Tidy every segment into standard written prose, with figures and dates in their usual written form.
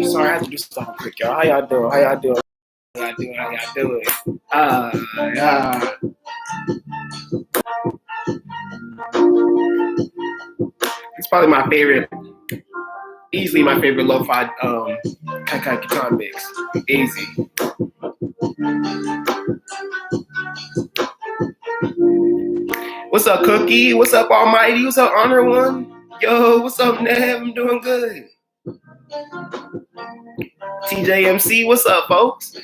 Sorry, I have to do something quick, y'all. How y'all doing? How y'all doing? How y'all doing? How y'all doing? Yeah. It's probably my favorite, easily my favorite lo-fi Kai guitar mix. Easy. What's up, Cookie? What's up, Almighty? What's up, Honor One? Yo, what's up, Nev? I'm doing good. TJMC, what's up, folks?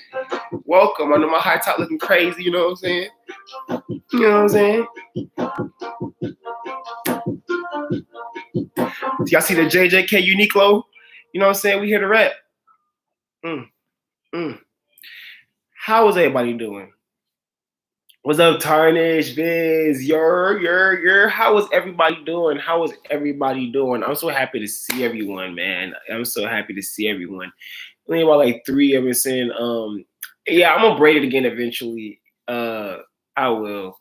Welcome. I know my high top looking crazy, you know what I'm saying? You know what I'm saying? Y'all see the JJK Uniqlo? You know what I'm saying? We here to rap. How is everybody doing? What's up, Tarnish, Viz, your? How is everybody doing? How is everybody doing? I'm so happy to see everyone, man. I'm so happy to see everyone. Only about like 3 of us in. Yeah, I'm gonna braid it again eventually. I will.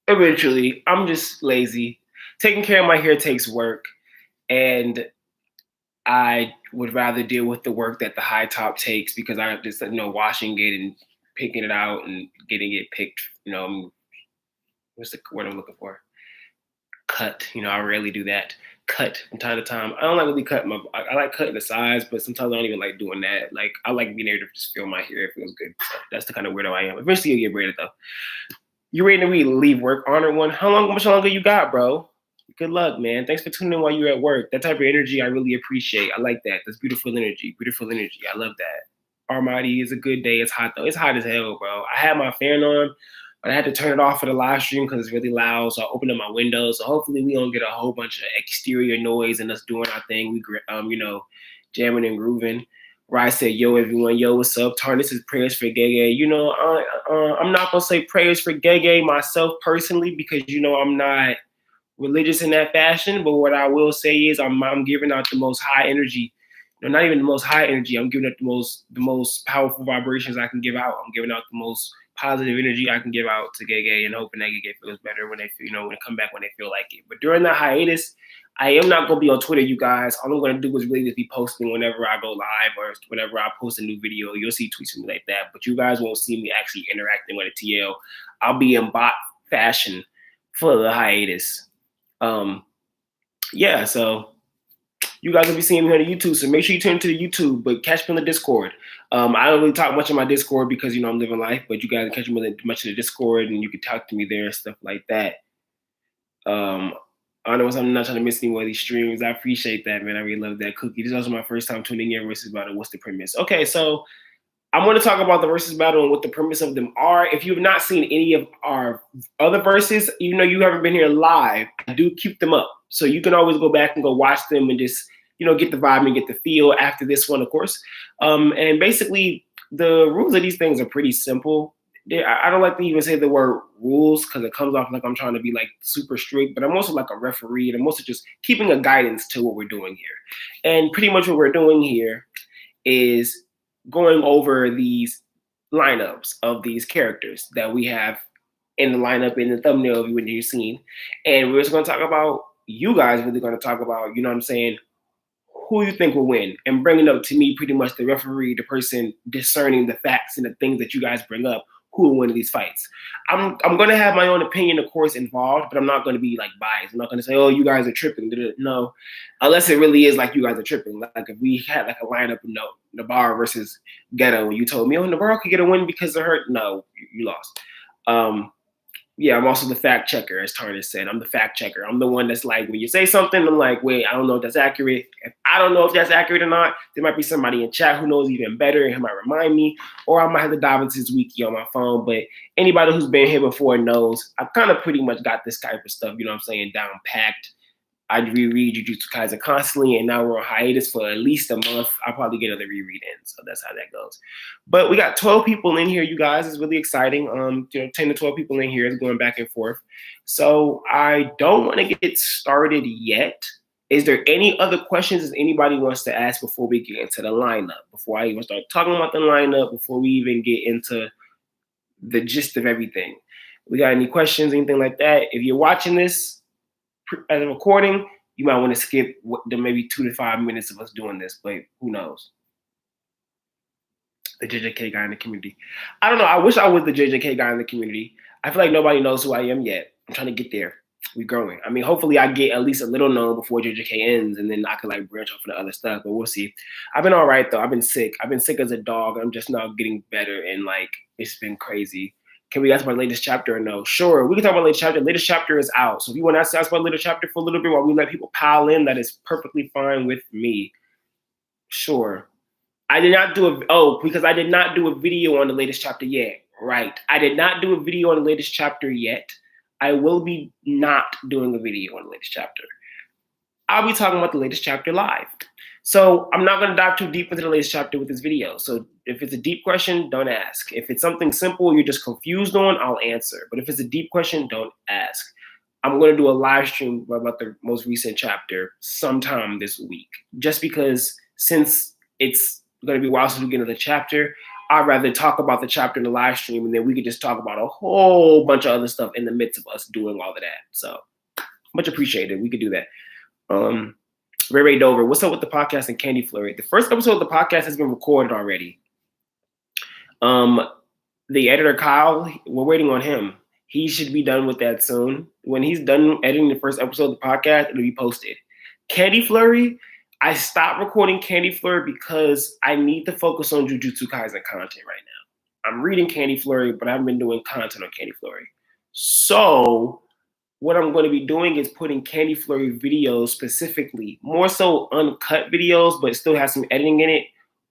Eventually. I'm just lazy. Taking care of my hair takes work, and I would rather deal with the work that the high top takes because I just washing it and picking it out and getting it picked. What's the word I'm looking for? Cut. I rarely do that. Cut from time to time. I don't like really cutting I like cutting the sides, but sometimes I don't even like doing that. Like I like being able to just feel my hair. It feels good. So that's the kind of weirdo I am. Eventually you'll get braided though. You ready to leave work? Honor One. How much longer you got, bro? Good luck, man. Thanks for tuning in while you're at work. That type of energy I really appreciate. I like that. That's beautiful energy. Beautiful energy. I love that. Armadi, is a good day. It's hot though. It's hot as hell, bro. I had my fan on, but I had to turn it off for the live stream because it's really loud. So I opened up my windows. So hopefully we don't get a whole bunch of exterior noise and us doing our thing. We jamming and grooving. Rye said, yo, everyone, yo, what's up? Tarn, this is prayers for Gege. I'm not going to say prayers for Gege myself personally because, I'm not religious in that fashion. But what I will say is I'm giving out the most high energy. Not even the most high energy. I'm giving out the most powerful vibrations I can give out. I'm giving out the most positive energy I can give out to Gege and hoping that Gege feels better when they feel, when they come back when they feel like it. But during that hiatus, I am not going to be on Twitter, you guys. All I'm going to do is really just be posting whenever I go live or whenever I post a new video. You'll see tweets from me like that. But you guys won't see me actually interacting with a TL. I'll be in bot fashion for the hiatus. Yeah, so you guys will be seeing me on the YouTube. So make sure you tune to the YouTube, but catch me on the Discord. I don't really talk much on my Discord because I'm living life, but you guys catch me much in the Discord, and you can talk to me there and stuff like that. I know I'm not trying to miss any more of these streams. I appreciate that, man. I really love that. Cookie. This is also my first time tuning in versus battle. What's the premise? Okay, so I'm going to talk about the versus battle and what the premise of them are. If you've not seen any of our other verses, even though you haven't been here live, I do keep them up. So you can always go back and go watch them and just, get the vibe and get the feel after this one, of course. And basically, the rules of these things are pretty simple. I don't like to even say the word rules because it comes off like I'm trying to be like super strict, but I'm also like a referee and I'm also just keeping a guidance to what we're doing here. And pretty much what we're doing here is going over these lineups of these characters that we have in the lineup in the thumbnail of when you've seen. And we're just going to talk about, you guys really going to talk about, who you think will win, and bringing up to me pretty much the referee, the person discerning the facts and the things that you guys bring up, who will win these fights. I'm going to have my own opinion, of course, involved, but I'm not going to be like biased. I'm not going to say, oh, you guys are tripping. No, unless it really is like you guys are tripping. Like if we had like a lineup of Navarro versus Geto, and you told me, oh, Navarro could get a win because of her. No, you lost. Yeah, I'm also the fact checker, as Tarnis said. I'm the fact checker. I'm the one that's like, when you say something, I'm like, wait, I don't know if that's accurate. If I don't know if that's accurate or not, there might be somebody in chat who knows even better and who might remind me, or I might have to dive into this wiki on my phone. But anybody who's been here before knows I've kind of pretty much got this type of stuff, down packed. I reread Jujutsu Kaisen constantly, and now we're on hiatus for at least a month. I'll probably get another reread in, so that's how that goes. But we got 12 people in here, you guys. It's really exciting. 10 to 12 people in here is going back and forth. So I don't want to get started yet. Is there any other questions that anybody wants to ask before we get into the lineup? Before I even start talking about the lineup, before we even get into the gist of everything? We got any questions, anything like that? If you're watching this as a recording, you might want to skip the maybe 2 to 5 minutes of us doing this, but who knows? The JJK guy in the community. I don't know. I wish I was the JJK guy in the community. I feel like nobody knows who I am yet. I'm trying to get there. We're growing. I mean, hopefully I get at least a little known before JJK ends, and then I could like branch off into other stuff, but we'll see. I've been all right, though. I've been sick. I've been sick as a dog. I'm just now getting better, and like, it's been crazy. Can we ask about the latest chapter or no? Sure, we can talk about the latest chapter. The latest chapter is out. So if you want to ask about the latest chapter for a little bit while we let people pile in, that is perfectly fine with me. Sure. I did not do because I did not do a video on the latest chapter yet. Right. I did not do a video on the latest chapter yet. I will be not doing a video on the latest chapter. I'll be talking about the latest chapter live. So I'm not going to dive too deep into the latest chapter with this video. So if it's a deep question, don't ask. If it's something simple you're just confused on, I'll answer. But if it's a deep question, don't ask. I'm going to do a live stream about the most recent chapter sometime this week. Just because since it's going to be a while since we get into the chapter, I'd rather talk about the chapter in the live stream, and then we could just talk about a whole bunch of other stuff in the midst of us doing all of that. So much appreciated. We could do that. Ray Dover, what's up with the podcast and Candy Flurry? The first episode of the podcast has been recorded already. The editor, Kyle, we're waiting on him. He should be done with that soon. When he's done editing the first episode of the podcast, it'll be posted. Candy Flurry, I stopped recording Candy Flurry because I need to focus on Jujutsu Kaisen content right now. I'm reading Candy Flurry, but I haven't been doing content on Candy Flurry. So what I'm going to be doing is putting Candy Flurry videos specifically, more so uncut videos, but still have some editing in it,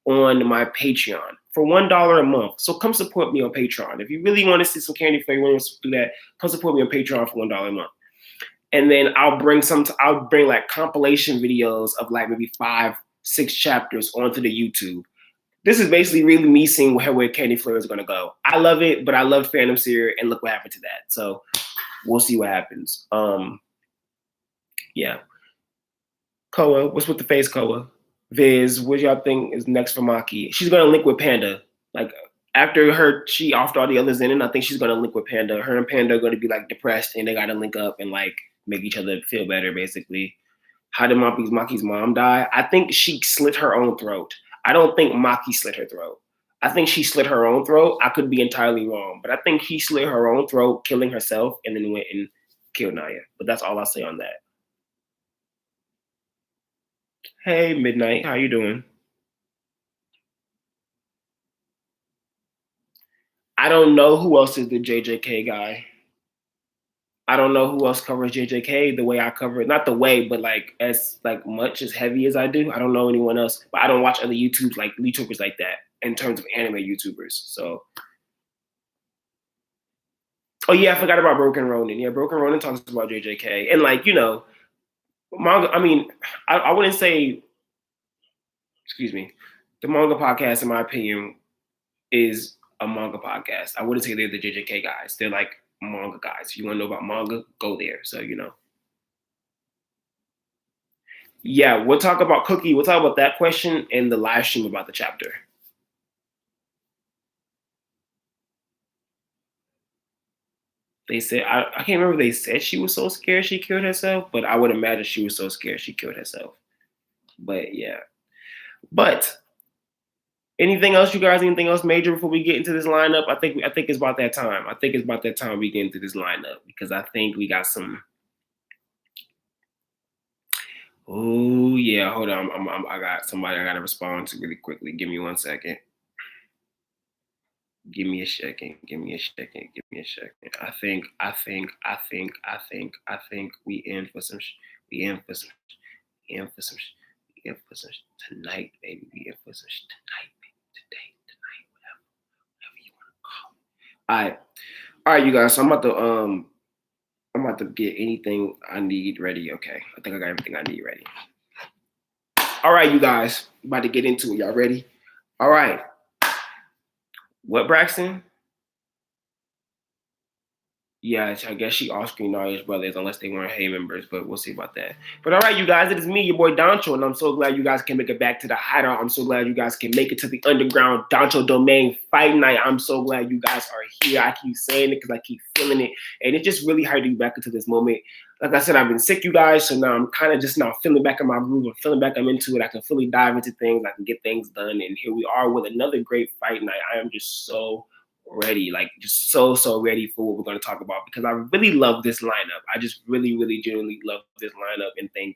on my Patreon for $1 a month. So come support me on Patreon. If you really want to see some Candy Flurry, want to do that, come support me on Patreon for $1 a month. And then I'll bring like compilation videos of like maybe 5-6 chapters onto the YouTube. This is basically really me seeing where Candy Flurry is going to go. I love it, but I love Phantom Seer, and look what happened to that. So we'll see what happens. Yeah. Koa, what's with the face, Koa? Viz, what y'all think is next for Maki? She's gonna link with Panda. Like after she offed all the others in, and I think she's gonna link with Panda. Her and Panda are gonna be like depressed, and they gotta link up and like make each other feel better, basically. How did Maki's mom die? I think she slit her own throat. I don't think Maki slit her throat. I think she slit her own throat. I could be entirely wrong, but I think he slit her own throat, killing herself, and then went and killed Naya. But that's all I'll say on that. Hey, Midnight, how you doing? I don't know who else is the JJK guy. I don't know who else covers JJK the way I cover it. Not the way, but like as like much as heavy as I do. I don't know anyone else. But I don't watch other YouTubers like that in terms of anime YouTubers. So oh yeah, I forgot about Broken Ronin. Yeah, Broken Ronin talks about JJK. And like, manga, I mean, I wouldn't say, excuse me, the manga podcast, in my opinion, is a manga podcast. I wouldn't say they're the JJK guys. They're like manga guys. If you want to know about manga, go there. So, Yeah, we'll talk about Cookie. We'll talk about that question in the live stream about the chapter. They said, I can't remember if they said she was so scared she killed herself, but I would imagine she was so scared she killed herself. But yeah. But anything else, you guys? Anything else major before we get into this lineup? I think it's about that time. I think it's about that time we get into this lineup because I think we got some. Oh yeah, hold on. I got somebody I got to respond to really quickly. Give me 1 second. Give me a second. Give me a second. Give me a second. I think we in for some. We in for some. We in for some. We in for some tonight, baby. We in for some tonight, baby. Today, tonight, whatever you want to call it. All right, you guys. So I'm about to get anything I need ready. Okay, I think I got everything I need ready. All right, you guys. About to get into it. Y'all ready? All right. What, Braxton? Yeah, I guess she off-screen Naoya's brothers unless they weren't Hey members, but we'll see about that. But all right, you guys, it is me, your boy Danchou, and I'm so glad you guys can make it back to the hideout. I'm so glad you guys can make it to the underground Danchou domain fight night. I'm so glad you guys are here. I keep saying it because I keep feeling it, and it's just really hard to be back into this moment. Like I said, I've been sick, you guys, so now I'm kind of just now feeling back in my groove. I'm feeling back I'm into it. I can fully dive into things. I can get things done, and here we are with another great fight night. I am just so ready, like just so ready for what we're going to talk about because I really love this lineup. I just really genuinely love this lineup and think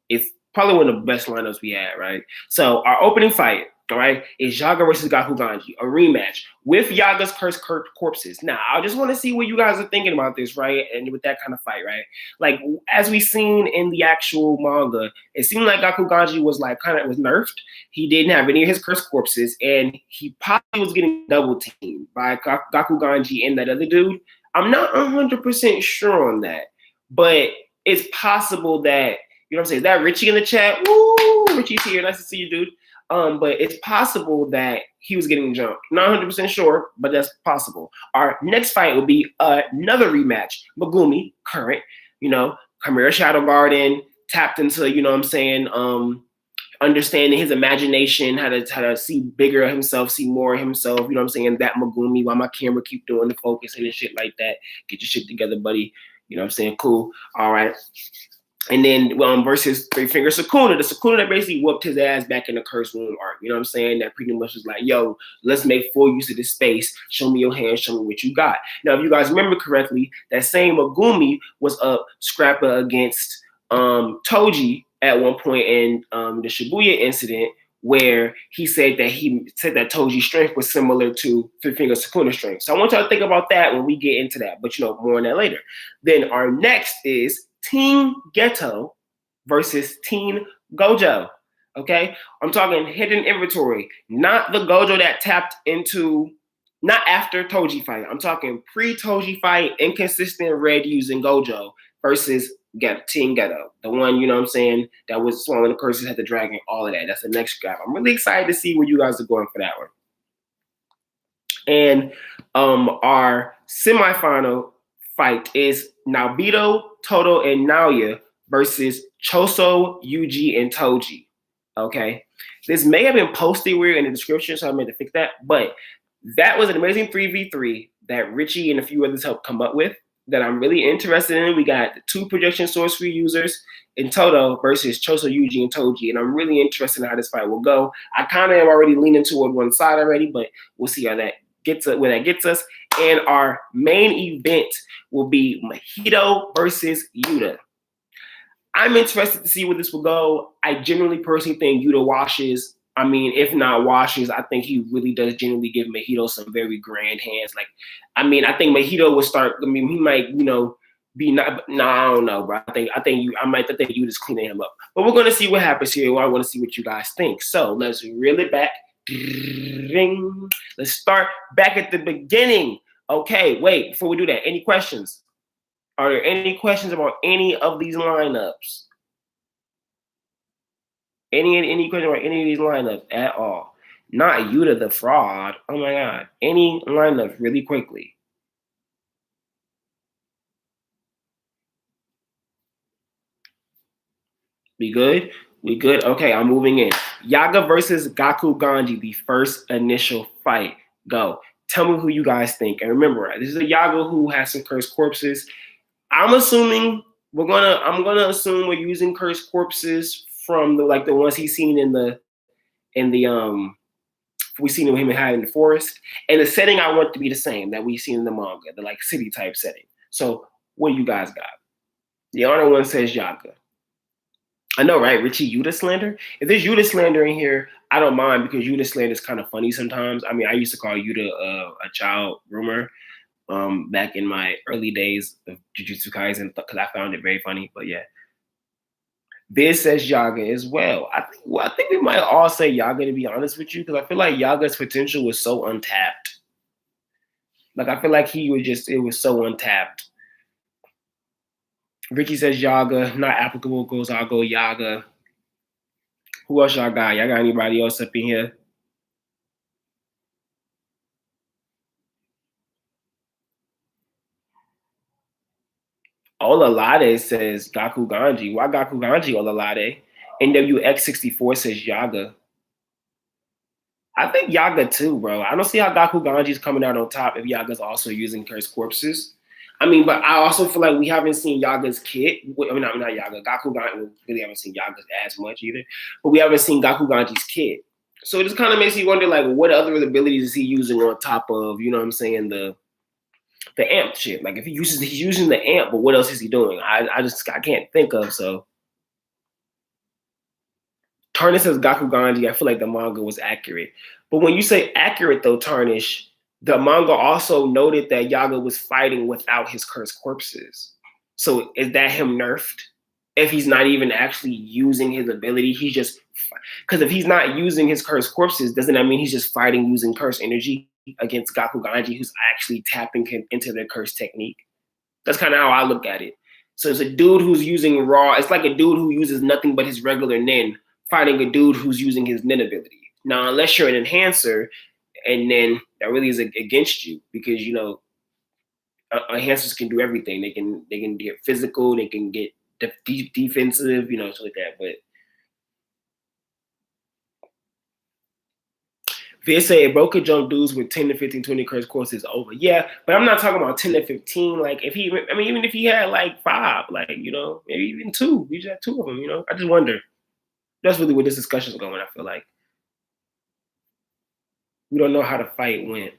it's probably one of the best lineups we had, right? So our opening fight, all right, is Yaga versus Gakuganji, a rematch with Yaga's cursed corpses. Now, I just want to see what you guys are thinking about this, right? And with that kind of fight, right? Like as we seen in the actual manga, it seemed like Gakuganji was like kind of was nerfed. He didn't have any of his cursed corpses, and he probably was getting double teamed by Gakuganji and that other dude. I'm not 100% sure on that, but it's possible that, you know what I'm saying? Is that Richie in the chat? Woo! Richie's here. Nice to see you, dude. But it's possible that he was getting jumped. Not 100% sure, but that's possible. Our next fight will be another rematch. Megumi, current, Chimera Shadow Garden, tapped into, you know what I'm saying, understanding his imagination, how to see bigger of himself, see more of himself, you know what I'm saying, that Megumi, while my camera keep doing the focusing and shit like that. Get your shit together, buddy. You know what I'm saying? Cool. All right. And then versus Three Finger Sukuna, the Sukuna that basically whooped his ass back in the Curse Room arc. You know what I'm saying? That pretty much was like, yo, let's make full use of this space. Show me your hand. Show me what you got. Now, if you guys remember correctly, that same Megumi was up scrapper against Toji at one point in the Shibuya incident, where he said that Toji's strength was similar to Three Finger Sukuna's strength. So I want y'all to think about that when we get into that, but more on that later. Then our next is Team Geto versus Team Gojo. Okay, I'm talking hidden inventory, not the Gojo that tapped into, not after Toji fight. I'm talking pre-Toji fight, inconsistent red using Gojo versus Team Geto, the one, you know what I'm saying, that was swallowing the curses, had the dragon, all of that. That's the next graph. I'm really excited to see where you guys are going for that one. And our semifinal fight is Naobito, Todo, and Naoya versus Choso, Yuji, and Toji. Okay, this may have been posted weird in the description, so I meant to fix that. But that was an amazing 3v3 that Richie and a few others helped come up with that I'm really interested in. We got the 2 projection sorcery users in Todo versus Choso, Yuji, and Toji, and I'm really interested in how this fight will go. I kind of am already leaning toward one side already, but we'll see how that where that gets us. And our main event will be Mahito versus Yuta. I'm interested to see where this will go. I generally personally think Yuta washes. I mean, if not washes, I think he really does genuinely give Mahito some very grand hands. Like, I mean, I think Mahito will start. I mean, he might, be not. No, I don't know, bro. I think you just cleaning him up. But we're gonna see what happens here. I want to see what you guys think. So let's reel it back. Let's start back at the beginning. Okay, wait. Before we do that, any questions? Are there any questions about any of these lineups? Any question about any of these lineups at all? Not Yuta the fraud. Oh my god. Any lineups really quickly. We good? We good? Okay, I'm moving in. Yaga versus Gakuganji, the first initial fight. Go. Tell me who you guys think. And remember, this is a Yaga who has some cursed corpses. I'm assuming I'm gonna assume we're using cursed corpses from the ones he's seen in the we seen him hide in the forest. And the setting I want to be the same that we've seen in the manga, the like city type setting. So what do you guys got? The honor one says Yaga. I know, right? Richie Yuta slander. If there's Yuta slander in here, I don't mind because Yuta slander is kind of funny sometimes. I mean, I used to call Yuta a child rumor back in my early days of Jujutsu Kaisen because I found it very funny. But yeah, Biz says Yaga as well. I think we might all say Yaga, to be honest with you, because I feel like Yaga's potential was so untapped. Like I feel like it was so untapped. Ricky says Yaga, not applicable. I'll go Yaga. Who else y'all got? Y'all got anybody else up in here? Olalade says Gakuganji. Why Gakuganji, Olalade? NWX64 says Yaga. I think Yaga too, bro. I don't see how Gakuganji's coming out on top if Yaga's also using cursed corpses. I mean, but I also feel like we haven't seen Yaga's kit. I mean, not Yaga. Gakuganji, we really haven't seen Yaga's as much either. But we haven't seen Gakuganji's kit. So it just kind of makes you wonder, like, what other abilities is he using on top of, you know what I'm saying, the amp shit. Like, if he's using the amp, but what else is he doing? I can't think of. So Tarnish says Gakuganji. I feel like the manga was accurate. But when you say accurate, though, Tarnish, the manga also noted that Yaga was fighting without his cursed corpses. So is that him nerfed? If he's not even actually using his ability, he's just because if he's not using his cursed corpses, doesn't that mean he's just fighting using cursed energy against Gakuganji, who's actually tapping him into the cursed technique? That's kind of how I look at it. So it's a dude who's using raw. It's like a dude who uses nothing but his regular nin fighting a dude who's using his nin ability. Now, unless you're an enhancer, and then that really is against you because enhancers can do everything. They can get physical, they can get defensive, stuff like that. But they say bro could jump dudes with 10 to 15, 20 curse courses over. Yeah, but I'm not talking about 10 to 15. Like even if he had like 5, like, maybe even 2. We just had 2 of them, I just wonder. That's really where this discussion is going, I feel like. We don't know how the fight went.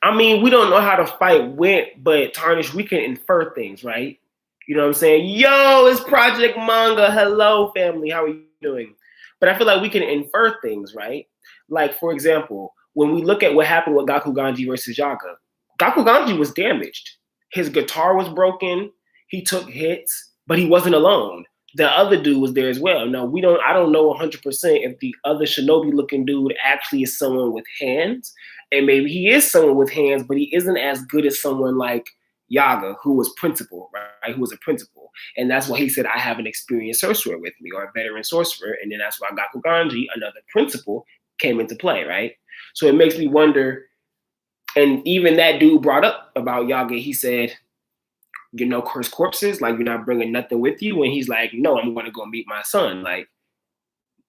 I mean, we don't know how the fight went, but Tarnish, we can infer things, right? You know what I'm saying? Yo, it's Project Manga. Hello, family. How are you doing? But I feel like we can infer things, right? Like, for example, when we look at what happened with Gakuganji versus Yaga, Gakuganji was damaged. His guitar was broken. He took hits, but he wasn't alone. The other dude was there as well. Now, I don't know 100% if the other shinobi-looking dude actually is someone with hands, and maybe he is someone with hands, but he isn't as good as someone like Yaga, who was principal, right? Who was a principal. And that's why he said, I have an experienced sorcerer with me, or a veteran sorcerer. And then that's why Gakuganji, another principal, came into play, right? So it makes me wonder, and even that dude brought up about Yaga, he said, cursed corpses, like you're not bringing nothing with you. And he's like, no, I'm going to go meet my son. Like,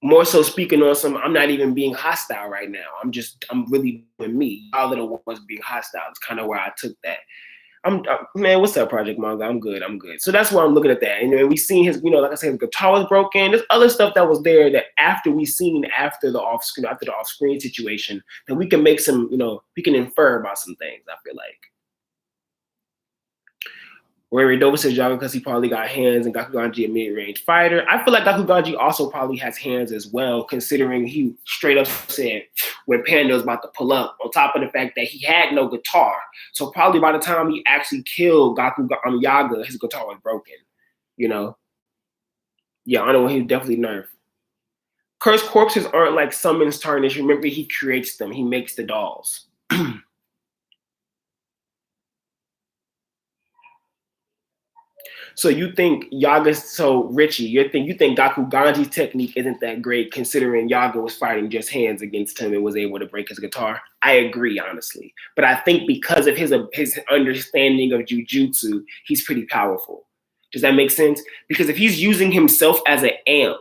more so speaking on some, I'm not even being hostile right now. I'm really doing me. All of the ones being hostile. It's kind of where I took that. Man, what's up, Project Manga? I'm good. So that's why I'm looking at that. And we seen his, like I said, his guitar was broken. There's other stuff that was there that after the off-screen situation, that we can make some, we can infer about some things, I feel like. Where Redoba says Yaga because he probably got hands and Gakuganji a mid-range fighter. I feel like Gakuganji also probably has hands as well, considering he straight up said when Panda was about to pull up, on top of the fact that he had no guitar. So probably by the time he actually killed Yaga, his guitar was broken. You know? Yeah, I know he was definitely nerfed. Cursed corpses aren't like summons tarnish. Remember, he creates them. He makes the dolls. So you think Richie, you think Gakuganji's technique isn't that great considering Yaga was fighting just hands against him and was able to break his guitar? I agree, honestly. But I think because of his understanding of jujutsu, he's pretty powerful. Does that make sense? Because if he's using himself as an amp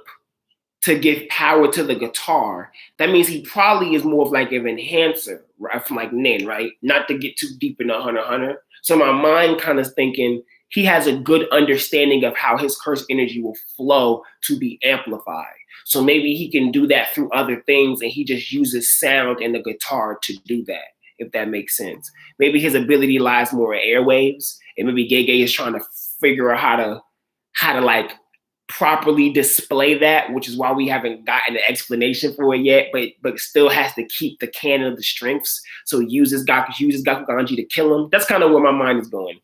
to give power to the guitar, that means he probably is more of like an enhancer, right? From like Nin, right? Not to get too deep into Hunter x Hunter. So my mind kind of thinking he has a good understanding of how his cursed energy will flow to be amplified. So maybe he can do that through other things and he just uses sound and the guitar to do that, if that makes sense. Maybe his ability lies more in airwaves, and maybe Gege is trying to figure out how to like properly display that, which is why we haven't gotten an explanation for it yet, but still has to keep the canon of the strengths. So uses Gakuganji to kill him. That's kind of where my mind is going.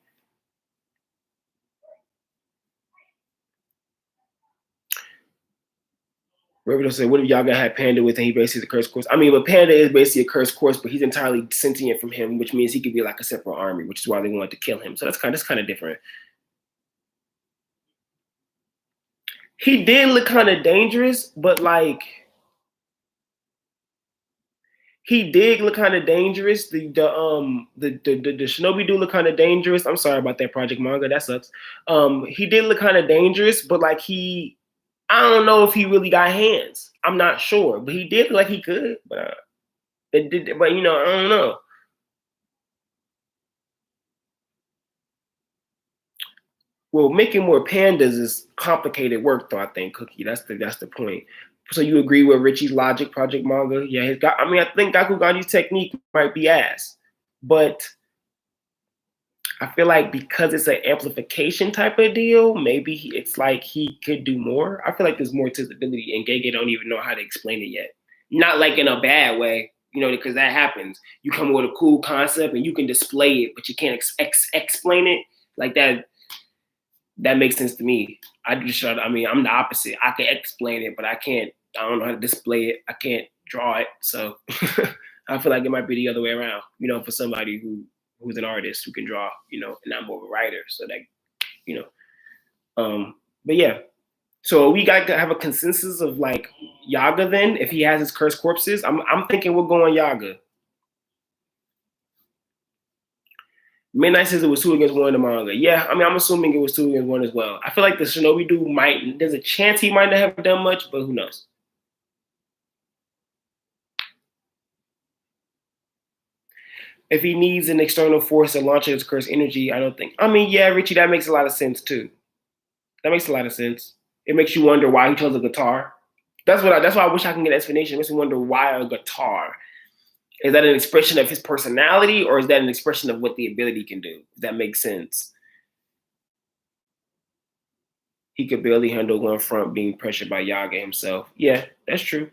Reverend said, what if Yaga had Panda with and he basically a cursed course? I mean, but Panda is basically a cursed course, but he's entirely sentient from him, which means he could be like a separate army, which is why they wanted to kill him. So that's kind of different. He did look kind of dangerous, but like he did look kind of dangerous. The Shinobi do look kind of dangerous. I'm sorry about that Project Manga. That sucks. He did look kind of dangerous, but like I don't know if he really got hands. I'm not sure, but he did look like he could. But I don't know. Well, making more pandas is complicated work, though. I think Cookie. That's the point. So you agree with Richie's logic, Project Manga? Yeah, I think Gakuganji's technique might be ass, but I feel like because it's an amplification type of deal, maybe it's like he could do more. I feel like there's more to his ability, and Gege don't even know how to explain it yet. Not like in a bad way, because that happens. You come with a cool concept and you can display it, but you can't explain it like that. That makes sense to me. I'm the opposite. I can explain it, but I don't know how to display it. I can't draw it. So I feel like it might be the other way around, for somebody who's an artist who can draw, and I'm more of a writer. So that, but yeah. So we got to have a consensus of like Yaga then, if he has his cursed corpses. I'm thinking we're going Yaga. Midnight says it was 2 against 1 in the manga. Yeah, I'm assuming it was 2 against 1 as well. I feel like the Shinobi dude there's a chance he might not have done much, but who knows? If he needs an external force to launch his cursed energy, I don't think. Yeah, Richie, that makes a lot of sense too. That makes a lot of sense. It makes you wonder why he chose a guitar. That's why I wish I can get an explanation. It makes me wonder why a guitar. Is that an expression of his personality, or is that an expression of what the ability can do? If that makes sense. He could barely handle one front being pressured by Yaga himself. Yeah, that's true.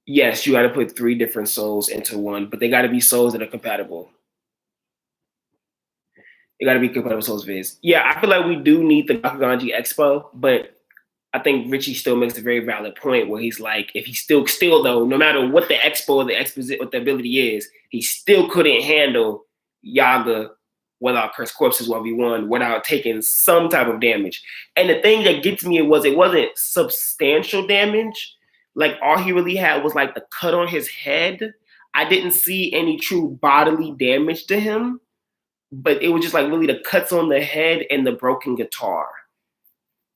Yes, you got to put 3 different souls into one, but they got to be souls that are compatible. They got to be compatible souls, Viz. Yeah, I feel like we do need the Gakuganji Expo, but I think Richie still makes a very valid point where he's like, if he still though, no matter what the expo or the exposit, what the ability is, he still couldn't handle Yaga without Cursed Corpses 1v1 without taking some type of damage. And the thing that gets me it wasn't substantial damage. Like all he really had was like the cut on his head. I didn't see any true bodily damage to him, but it was just like really the cuts on the head and the broken guitar.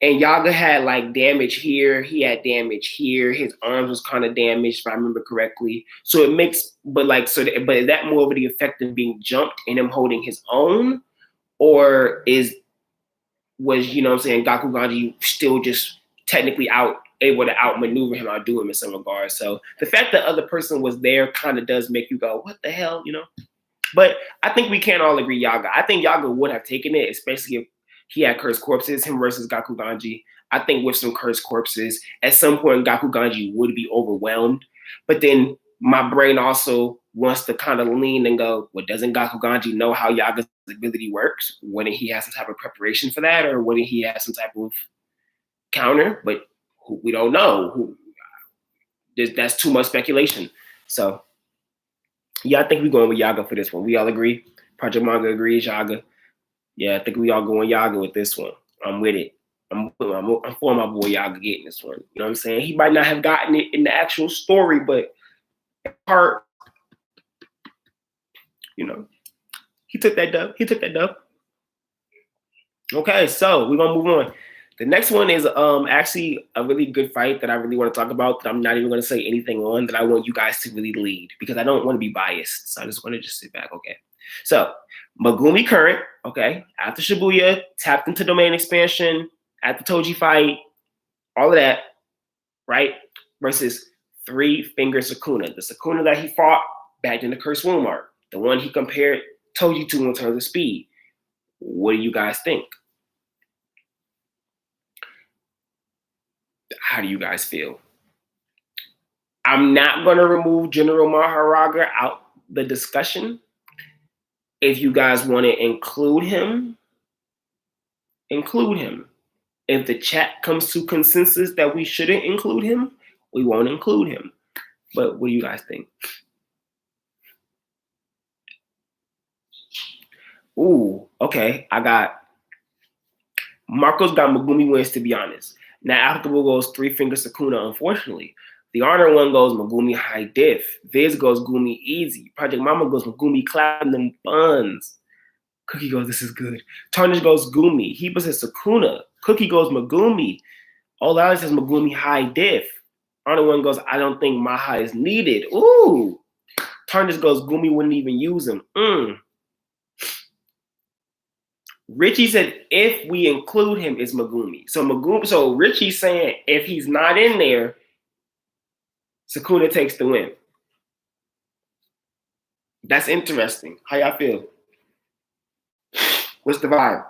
And Yaga had like damage here. He had damage here. His arms was kind of damaged, if I remember correctly. So it makes, but is that more of the effect of being jumped and him holding his own, or was Gakuganji still just technically able to outmaneuver him, outdo him in some regards? So the fact that the other person was there kind of does make you go, what the hell, But I think we can all agree Yaga. I think Yaga would have taken it, especially if he had cursed corpses, him versus Gakuganji. I think with some cursed corpses, at some point Gakuganji would be overwhelmed. But then my brain also wants to kind of lean and go, well, doesn't Gakuganji know how Yaga's ability works? Wouldn't he have some type of preparation for that? Or wouldn't he have some type of counter? But we don't know. That's too much speculation. So, yeah, I think we're going with Yaga for this one. We all agree? Project Manga agrees, Yaga. Yeah, I think we all going Yaga with this one. I'm with it. I'm for my boy Yaga getting this one. You know what I'm saying? He might not have gotten it in the actual story, but part, you know, he took that dub. Okay, so we're gonna move on. The next one is actually a really good fight that I really want to talk about. That I'm not even gonna say anything on. That I want you guys to really lead because I don't want to be biased. So I just want to just sit back. Okay, so Megumi Current. Okay, after Shibuya, tapped into domain expansion at the Toji fight, all of that, right? Versus Three Finger Sukuna, the Sukuna that he fought back in the Cursed Womb arc, the one he compared Toji to in terms of speed. What do you guys think? How do you guys feel? I'm not going to remove General Maharaga out the discussion. If you guys want to include him, include him. If the chat comes to consensus that we shouldn't include him, we won't include him. But what do you guys think? Ooh, okay. Marco's got Megumi wins, to be honest. Now, afterward goes Three Finger Sukuna, unfortunately. The honor one goes Megumi High Diff. Viz goes Gumi Easy. Project Mama goes Megumi clapping them buns. Cookie goes, this is good. Tarnish goes Gumi. Heba says Sukuna. Cookie goes Megumi. All Alex says Megumi High Diff. Honor one goes, I don't think Maha is needed. Ooh. Tarnish goes, Gumi wouldn't even use him. Richie said if we include him, it's Megumi. So Richie's saying if he's not in there, Sukuna takes the win. That's interesting. How y'all feel? What's the vibe?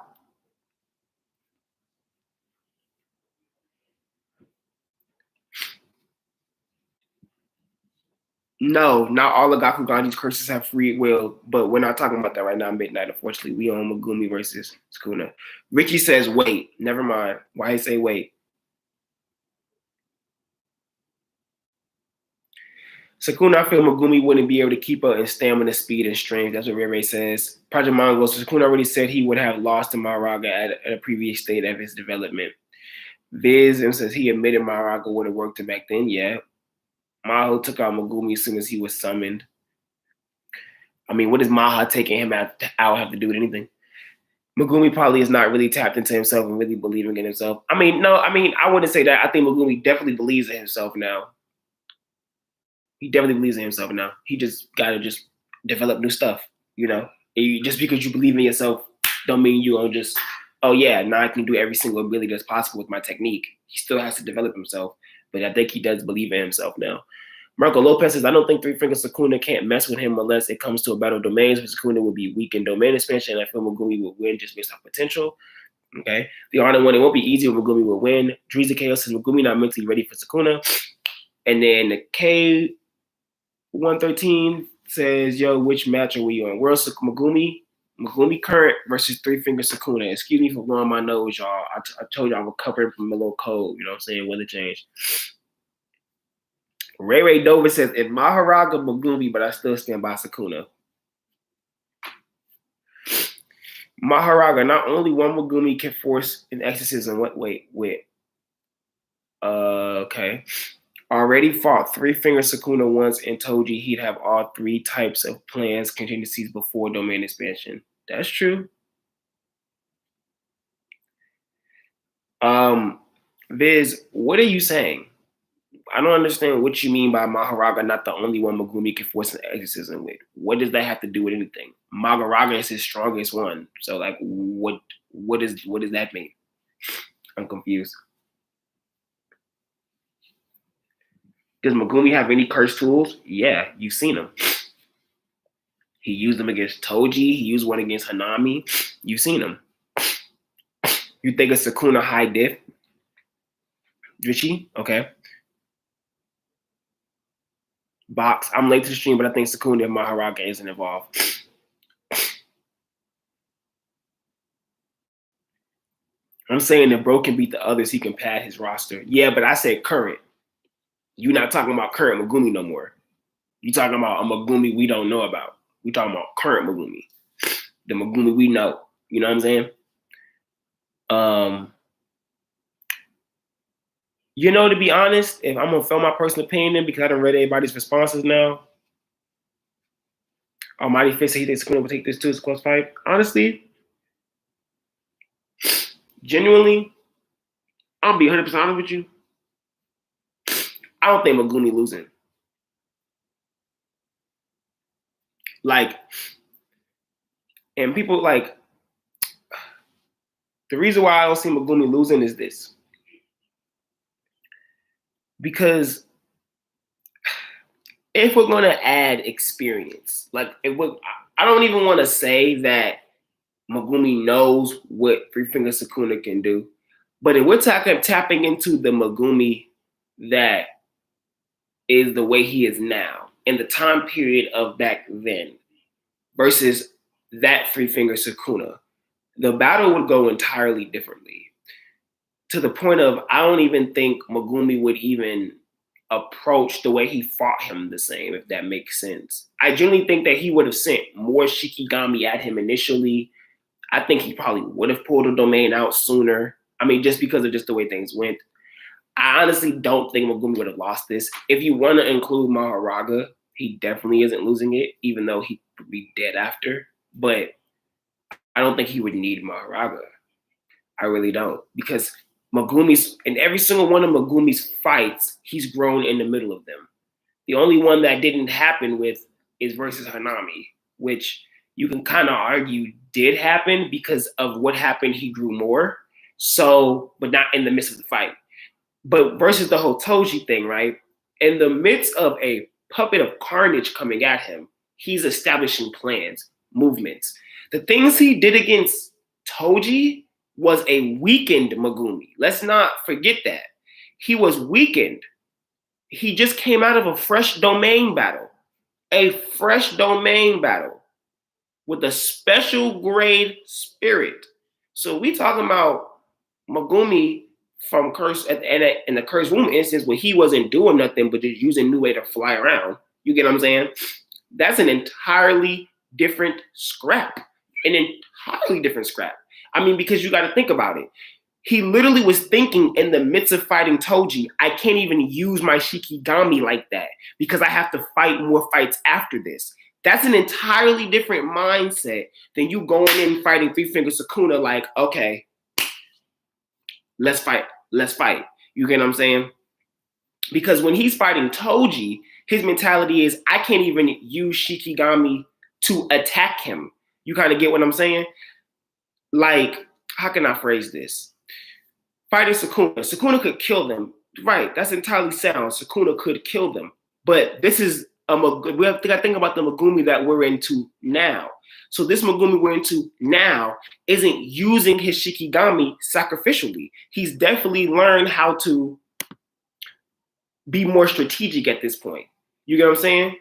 No, not all of Gakuganji's curses have free will, but we're not talking about that right now. Midnight, unfortunately, we on Megumi versus Sukuna. Richie says wait. Never mind. Why he say wait? Sukuna, I feel Megumi wouldn't be able to keep up in stamina, speed, and strength. That's what Ray says. Project Mongo, so Sukuna already said he would have lost to Maharaga at a previous state of his development. Viz says he admitted Maharaga would have worked him back then. Yeah. Maho took out Megumi as soon as he was summoned. I mean, what does Maha taking him out have to do with anything? Megumi probably is not really tapped into himself and really believing in himself. I wouldn't say that. I think Megumi definitely believes in himself now. He definitely believes in himself now. He just got to just develop new stuff, you know? Just because you believe in yourself don't mean you are just, oh yeah, now I can do every single ability that's possible with my technique. He still has to develop himself, but I think he does believe in himself now. Marco Lopez says, I don't think Three Finger Sukuna can't mess with him unless it comes to a battle of domains, but Sukuna would be weak in domain expansion, and I feel Megumi would win just based on potential. Okay. The honor one, it won't be easy when Megumi will win. Dreezy Chaos says Megumi not mentally ready for Sukuna. And then the K113 says, yo, which match are we on? World Megumi Current versus Three Finger Sukuna. Excuse me for blowing my nose, y'all. I told you I would cover it from a little cold, you know what I'm saying? Weather change. Ray Dover says, if Maharaga Megumi, but I still stand by Sukuna. Maharaga, not only one Megumi can force an exorcism. Wait. Okay. Already fought Three Finger Sukuna once and Toji he'd have all three types of plans, contingencies before domain expansion. That's true. Viz, what are you saying? I don't understand what you mean by Maharaga not the only one Megumi can force an exorcism with. What does that have to do with anything? Maharaga is his strongest one. So like what does that mean? I'm confused. Does Megumi have any curse tools? Yeah, you've seen them. He used them against Toji. He used one against Hanami. You've seen him. You think of Sukuna high diff? Richie? Okay. Box. I'm late to the stream, but I think Sukuna and Maharaga isn't involved. I'm saying if Bro can beat the others, he can pad his roster. Yeah, but I said current. You're not talking about current Megumi no more. You're talking about a Megumi we don't know about. We're talking about current Megumi. The Megumi we know. You know what I'm saying? You know, to be honest, if I'm gonna film my personal opinion because I done read everybody's responses now. Almighty Fist, he thinks Sukuna will take this to his close fight. Honestly, genuinely, I'll be 100% honest with you. I don't think Megumi losing. Like, and people like, the reason why I don't see Megumi losing is this. Because if we're going to add experience, like, I don't even want to say that Megumi knows what Three Finger Sukuna can do. But if we're tapping into the Megumi that is the way he is now, in the time period of back then, versus that Three Finger Sukuna, the battle would go entirely differently. To the point of, I don't even think Megumi would even approach the way he fought him the same, if that makes sense. I genuinely think that he would have sent more Shikigami at him initially. I think he probably would have pulled a domain out sooner. I mean, just because of just the way things went. I honestly don't think Megumi would have lost this. If you want to include Maharaga, he definitely isn't losing it, even though he would be dead after. But I don't think he would need Maharaga. I really don't. Because Megumi's, in every single one of Megumi's fights, he's grown in the middle of them. The only one that didn't happen with is versus Hanami, which you can kind of argue did happen because of what happened. He grew more. So, but not in the midst of the fight. But versus the whole Toji thing, right? In the midst of a puppet of carnage coming at him, he's establishing plans, movements. The things he did against Toji was a weakened Megumi. Let's not forget that. He was weakened. He just came out of a fresh domain battle. A fresh domain battle with a special grade spirit. So we talking about Megumi from Curse in the Curse Room instance where he wasn't doing nothing but just using New Way to fly around. You get what I'm saying? That's an entirely different scrap. An entirely different scrap. I mean, because you got to think about it. He literally was thinking in the midst of fighting Toji, I can't even use my Shikigami like that because I have to fight more fights after this. That's an entirely different mindset than you going in fighting Three Finger Sukuna like, okay, let's fight. You get what I'm saying? Because when he's fighting Toji, his mentality is, I can't even use Shikigami to attack him. You kind of get what I'm saying? Like, how can I phrase this? Fighting Sukuna could kill them. Right, that's entirely sound. Sukuna could kill them. But this is, we have to think about the Megumi that we're into now. So this Megumi we're into now isn't using his Shikigami sacrificially. He's definitely learned how to be more strategic at this point. You get what I'm saying?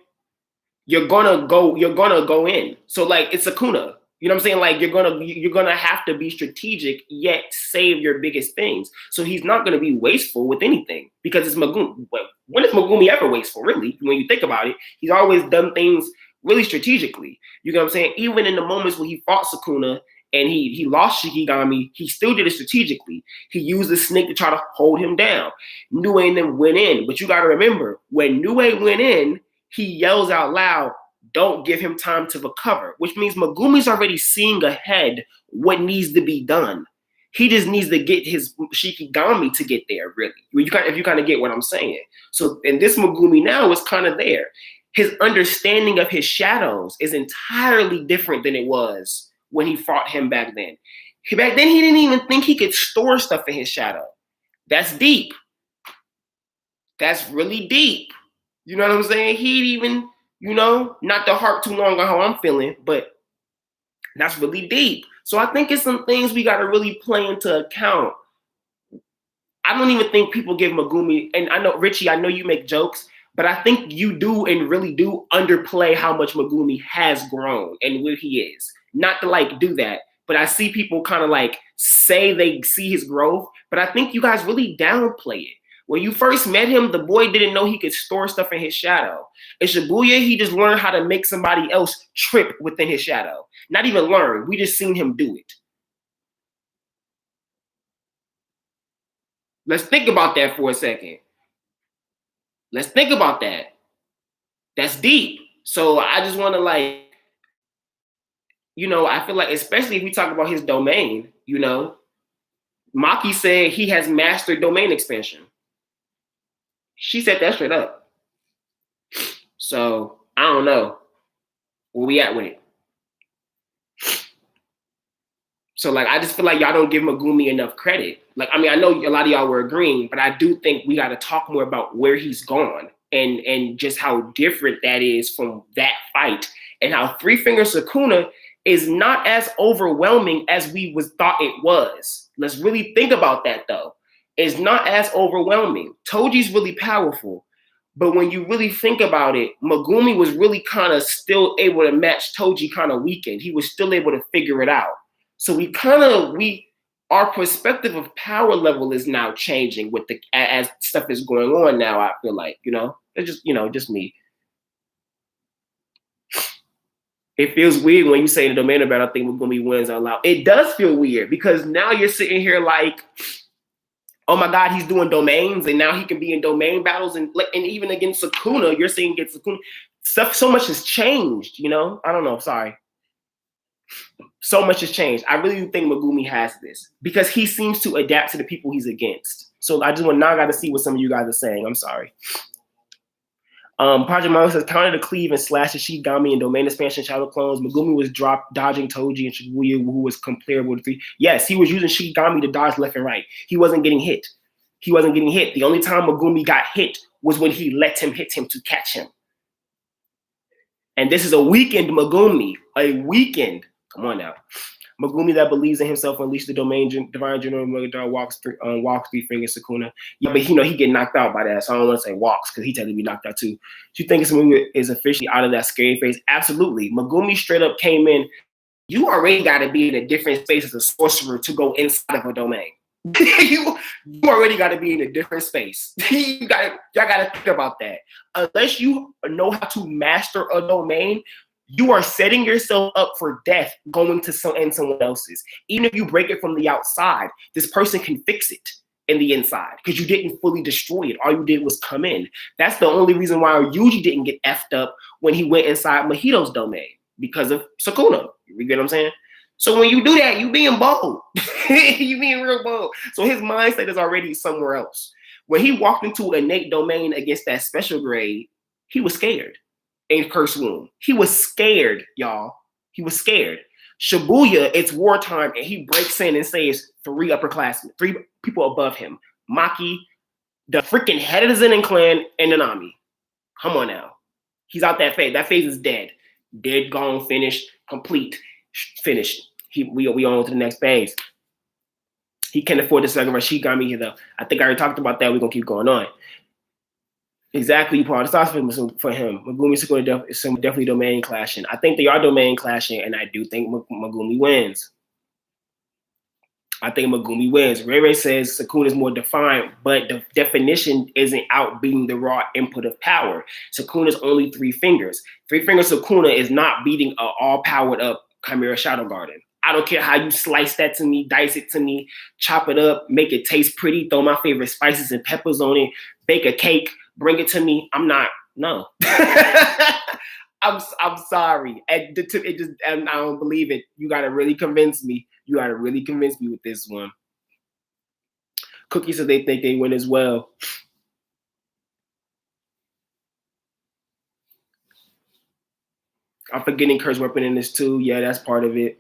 You're gonna go in. So like it's Sukuna. You know what I'm saying? Like you're gonna have to be strategic yet save your biggest things. So he's not gonna be wasteful with anything because it's Megumi. When is Megumi ever wasteful? Really, when you think about it, he's always done things really strategically. You know what I'm saying? Even in the moments when he fought Sukuna and he lost Shikigami, he still did it strategically. He used the snake to try to hold him down. Nue and them went in, but you got to remember when Nue went in, he yells out loud, don't give him time to recover, which means Megumi's already seeing ahead what needs to be done. He just needs to get his Shikigami to get there, really. If you kind of get what I'm saying. So, and this Megumi now is kind of there. His understanding of his shadows is entirely different than it was when he fought him back then. Back then, he didn't even think he could store stuff in his shadow. That's deep. That's really deep. You know what I'm saying? He'd even You know, not to harp too long on how I'm feeling, but that's really deep. So I think it's some things we got to really play into account. I don't even think people give Megumi, and I know, Richie, I know you make jokes, but I think you do and really do underplay how much Megumi has grown and where he is. Not to like do that, but I see people kind of like say they see his growth, but I think you guys really downplay it. When you first met him, the boy didn't know he could store stuff in his shadow. In Shibuya, he just learned how to make somebody else trip within his shadow. Not even learn, we just seen him do it. Let's think about that for a second. Let's think about that. That's deep. So I just want to like, you know, I feel like, especially if we talk about his domain, you know, Maki said he has mastered domain expansion. She said that straight up. So I don't know where we at with it. So like, I just feel like y'all don't give Megumi enough credit. Like, I mean, I know a lot of y'all were agreeing, but I do think we got to talk more about where he's gone and just how different that is from that fight, and how Three Finger Sukuna is not as overwhelming as we was thought it was. Let's really think about that though. It's not as overwhelming. Toji's really powerful, but when you really think about it, Megumi was really kind of still able to match Toji kind of weakened. He was still able to figure it out. So our perspective of power level is now changing with as stuff is going on now. I feel like, you know, it's just, you know, just me. It feels weird when you say the domain about, I think Megumi wins out loud. It does feel weird because now you're sitting here like, oh my God, he's doing domains and now he can be in domain battles and even against Sukuna, you're saying against Sukuna. Stuff so much has changed, you know? I don't know, sorry. So much has changed. I really think Megumi has this because he seems to adapt to the people he's against. So I just want now got to see what some of you guys are saying. I'm sorry. Project Mama says counter the cleave and slash the Shigami and domain expansion shadow clones. Megumi was dropped dodging Toji and Shibuya, who was comparable to 3. Yes, he was using Shigami to dodge left and right. He wasn't getting hit. He wasn't getting hit. The only time Megumi got hit was when he let him hit him to catch him. And this is a weakened Megumi. A weakened. Come on now. Megumi that believes in himself unleashed the domain divine general walks Three Fingers Sukuna. Yeah, but you know he get knocked out by that, so I don't want to say walks because he technically be knocked out too. Do you think Megumi is officially out of that scary phase? Absolutely. Megumi straight up came in. You already got to be in a different space as a sorcerer to go inside of a domain. you already got to be in a different space. y'all got to think about that. Unless you know how to master a domain, you are setting yourself up for death going to someone else's. Even if you break it from the outside, this person can fix it in the inside because you didn't fully destroy it. All you did was come in. That's the only reason why Yuji didn't get effed up when he went inside Mahito's domain because of Sukuna. You get what I'm saying? So when you do that, you being bold. You being real bold. So his mindset is already somewhere else. When he walked into innate domain against that special grade, he was scared. In Curse Room. He was scared, y'all. He was scared. Shibuya, it's wartime, and he breaks in and saves 3 upperclassmen, 3 people above him. Maki, the freaking head of the Zenin clan, and Nanami. Come on now. He's out that phase. That phase is dead. Dead, gone, finished, complete, finished. We on to the next phase. He can't afford this second Rashigami here, though. I think I already talked about that. We're going to keep going on. Exactly, Paul. The starts for him. Megumi Sukuna is definitely domain clashing. I think they are domain clashing, and I do think Megumi wins. I think Megumi wins. Ray Ray says Sukuna is more defined, but the definition isn't out beating the raw input of power. Sukuna's only 3 fingers. 3 fingers Sukuna is not beating an all-powered up Chimera Shadow Garden. I don't care how you slice that to me, dice it to me, chop it up, make it taste pretty, throw my favorite spices and peppers on it, bake a cake, bring it to me. I'm not. No. I'm sorry. I don't believe it. You gotta really convince me. You gotta really convince me with this one. Cookie said they think they win as well. I'm forgetting Curse Weapon in this too. Yeah, that's part of it.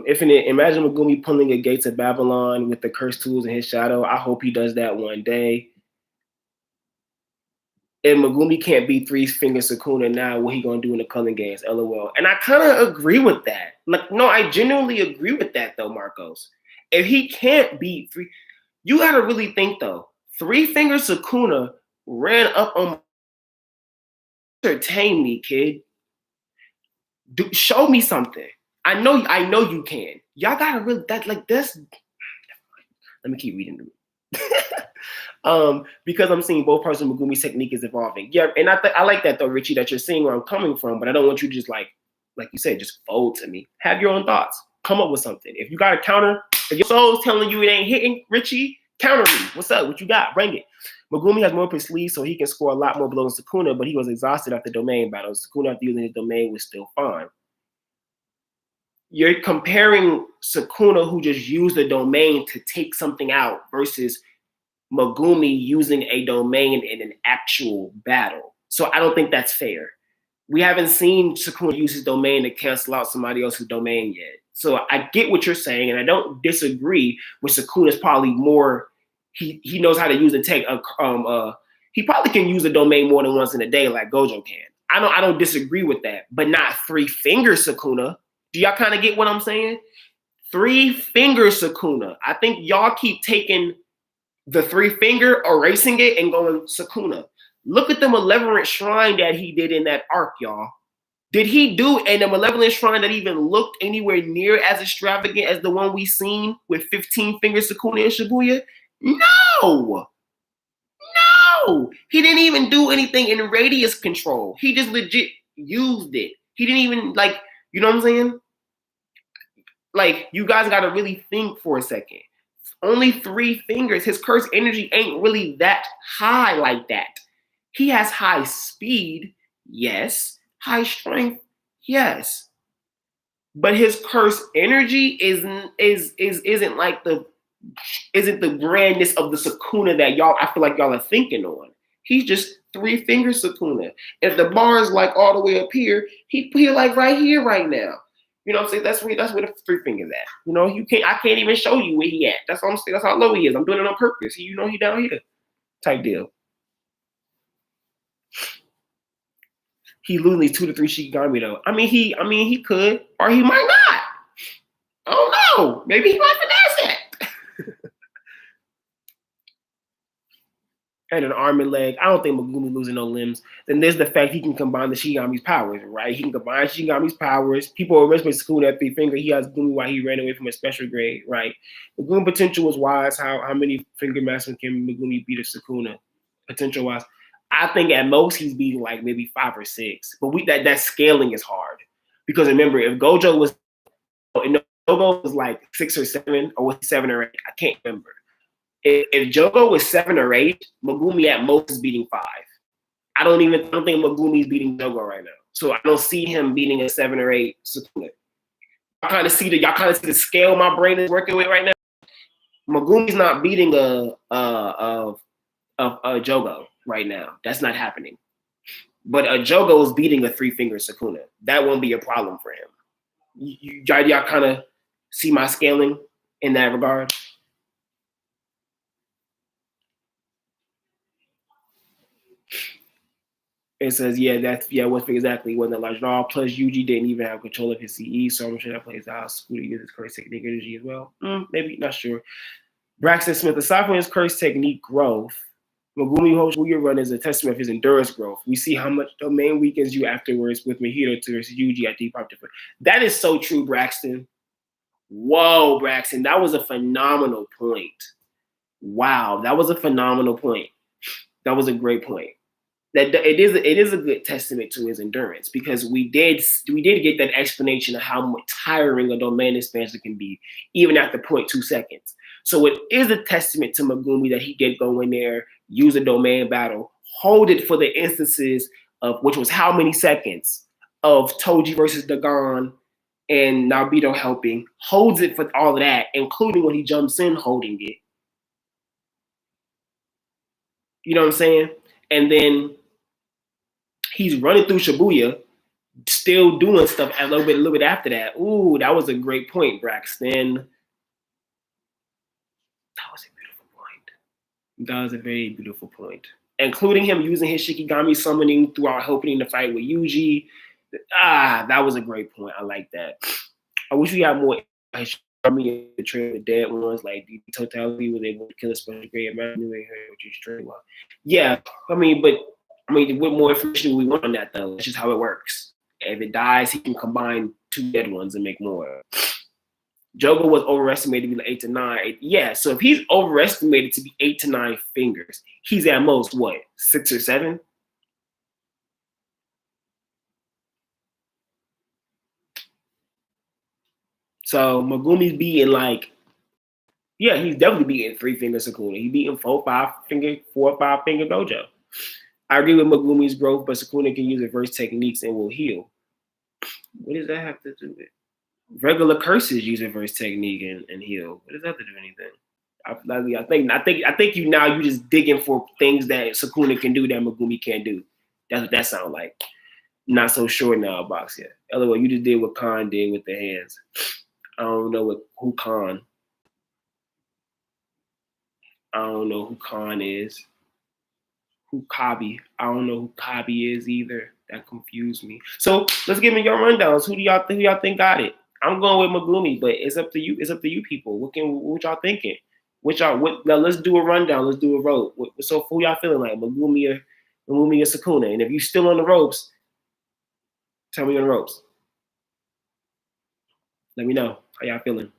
Infinite, imagine Megumi pulling a Gates of Babylon with the cursed tools in his shadow. I hope he does that one day. if Megumi can't beat Three Finger Sukuna now, what he gonna do in the Culling Games? LOL. And I kind of agree with that. Like, no, I genuinely agree with that though, Marcos. If he can't beat Three, you gotta really think though. Three Finger Sukuna ran up on entertain me, kid. Show me something. I know you can. Y'all gotta really like this. Let me keep reading. Because I'm seeing both parts of Megumi's technique is evolving. Yeah, and I like that though, Richie, that you're seeing where I'm coming from, but I don't want you to just like you said, just fold to me. Have your own thoughts. Come up with something. If you got a counter, if your soul's telling you it ain't hitting, Richie, counter me. What's up? What you got? Bring it. Megumi has more up his sleeve, so he can score a lot more blows than Sukuna, but he was exhausted after domain battles. Sukuna, after using his domain, was still fine. You're comparing Sukuna, who just used the domain to take something out, versus Megumi using a domain in an actual battle. So I don't think that's fair. We haven't seen Sukuna use his domain to cancel out somebody else's domain yet. So I get what you're saying, and I don't disagree with Sukuna's probably more. He knows how to use the tech. He probably can use a domain more than once in a day, like Gojo can. I don't disagree with that, but not Three Finger Sukuna. Do y'all kind of get what I'm saying? Three Finger Sukuna. I think y'all keep taking the three finger, erasing it, and going Sukuna. Look at the Malevolent Shrine that he did in that arc, y'all. Did he do a Malevolent Shrine that even looked anywhere near as extravagant as the one we seen with 15 Finger Sukuna in Shibuya? No! No! He didn't even do anything in radius control. He just legit used it. He didn't even, like, you know what I'm saying? Like, you guys got to really think for a second. Only three fingers. His curse energy ain't really that high like that. He has high speed, yes. High strength, yes. But his curse energy isn't the grandness of the Sukuna that I feel like y'all are thinking on. He's just Three Finger Sukuna. If the bar is like all the way up here, he like right here right now. You know what I'm saying? That's where the three fingers at. You know, I can't even show you where he at. That's all I'm saying. That's how low he is. I'm doing it on purpose. He down here. Type deal. He losing 2 to 3 Shikigami though. I mean he could, or he might not. I don't know. Maybe he might finesse that. And an arm and leg. I don't think Megumi losing no limbs. Then there's the fact he can combine the Shigami's powers, right? He can combine Shigami's powers. People are originally Sukuna at Three Finger. He has Megumi while he ran away from a special grade, right? Megumi potential was wise. How many finger masters can Megumi beat a Sukuna? Potential wise. I think at most he's beating like maybe 5 or 6. But that scaling is hard. Because remember, if Gojo was like 6 or 7, or was 7 or 8, I can't remember. If Jogo was 7 or 8, Megumi at most is beating 5. I don't think Megumi is beating Jogo right now. So I don't see him beating a 7 or 8 Sukuna. Y'all kind of see the scale my brain is working with right now. Megumi's not beating a Jogo right now. That's not happening. But a Jogo is beating a Three Finger Sukuna. That won't be a problem for him. Y'all kind of see my scaling in that regard. It says, what's exactly wasn't large at all. Plus, Yuji didn't even have control of his CE, so I'm sure that plays out. Sukuna uses curse technique energy as well. Maybe, not sure. Braxton Smith, aside from his curse technique growth, Megumi Shibuya run is a testament of his endurance growth. We see how much domain weakens you afterwards with Mahito versus Yuji at the pop different. That is so true, Braxton. Whoa, Braxton, that was a phenomenal point. Wow, that was a phenomenal point. That was a great point. That it is a good testament to his endurance, because we did get that explanation of how much tiring a domain expansion can be, even after 0.2 seconds. So it is a testament to Megumi that he did go in there, use a domain battle, hold it for the instances of, which was how many seconds, of Toji versus Dagon and Naobito helping, holds it for all of that, including when he jumps in holding it. You know what I'm saying? And then he's running through Shibuya, still doing stuff a little bit after that. Ooh, that was a great point, Braxton. That was a beautiful point. That was a very beautiful point. including him using his Shikigami summoning throughout helping the fight with Yuji. That was a great point. I like that. I wish we had more Shikigami to train the dead ones, like the totality was able to kill a special great amount. Which is true. Yeah, but with more information we want on that though. That's just how it works. If it dies, he can combine 2 dead ones and make more. Jogo was overestimated to be like 8 to 9. Yeah, so if he's overestimated to be 8 to 9 fingers, he's at most what, 6 or 7? So Megumi's beating he's definitely beating 3 finger Sukuna. He's beating 4 or 5 finger Gojo. I agree with Megumi's growth, but Sukuna can use reverse techniques and will heal. What does that have to do with? Regular curses use reverse technique and heal. What does that have to do with anything? I think you just digging for things that Sukuna can do that Megumi can't do. That's what that sounds like. Not so sure now, box yet. LOL, you just did what Khan did with the hands. I don't know who Khan. I don't know who Khan is. Who Kabi. I don't know who Kabi is either. That confused me. So let's give me your rundowns. Who y'all think got it? I'm going with Megumi, but it's up to you. It's up to you people. What y'all thinking? Now let's do a rundown. Let's do a rope. So who y'all feeling like? Megumi or Sukuna? And if you still on the ropes, tell me on the ropes. Let me know how y'all feeling.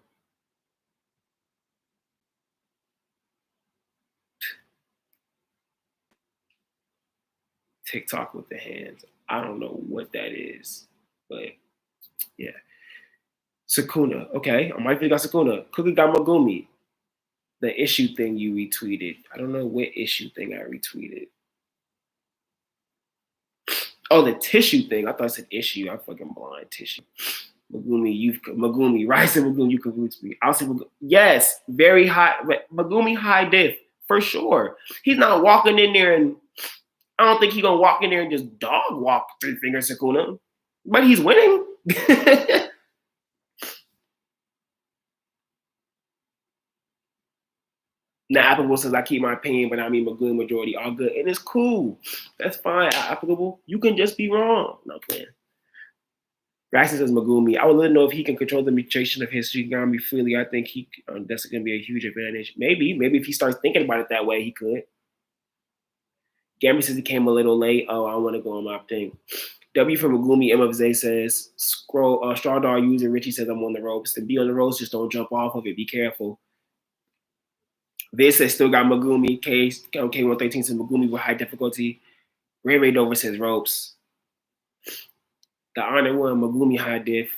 TikTok with the hands. I don't know what that is, but yeah. Sukuna. Okay, I might think got Sukuna. Cookie got Megumi. The issue thing you retweeted. I don't know what issue thing I retweeted. Oh, the tissue thing. I thought it said issue. I'm fucking blind. Tissue. Megumi, Rise and Megumi, you convinced me. I'll say yes, very high. Megumi high diff for sure. He's not walking in there and I don't think he's gonna walk in there and just dog walk 3 finger Sukuna, but he's winning. Now, applicable says I keep my opinion, but I mean Megumi majority all good, and it's cool. That's fine. Applicable, you can just be wrong. No plan. Bryson says Megumi. I would love to know if he can control the mutation of his Shikigami freely. I think that's going to be a huge advantage. Maybe if he starts thinking about it that way, he could. Gambit says he came a little late. Oh, I want to go on my thing. W from Megumi. MFZ says Straw Dog user. Richie says I'm on the ropes. To be on the ropes, just don't jump off of it. Be careful. Viz says still got Megumi. K113 says Megumi with high difficulty. Ray Dover says ropes. The honor one, Megumi high diff.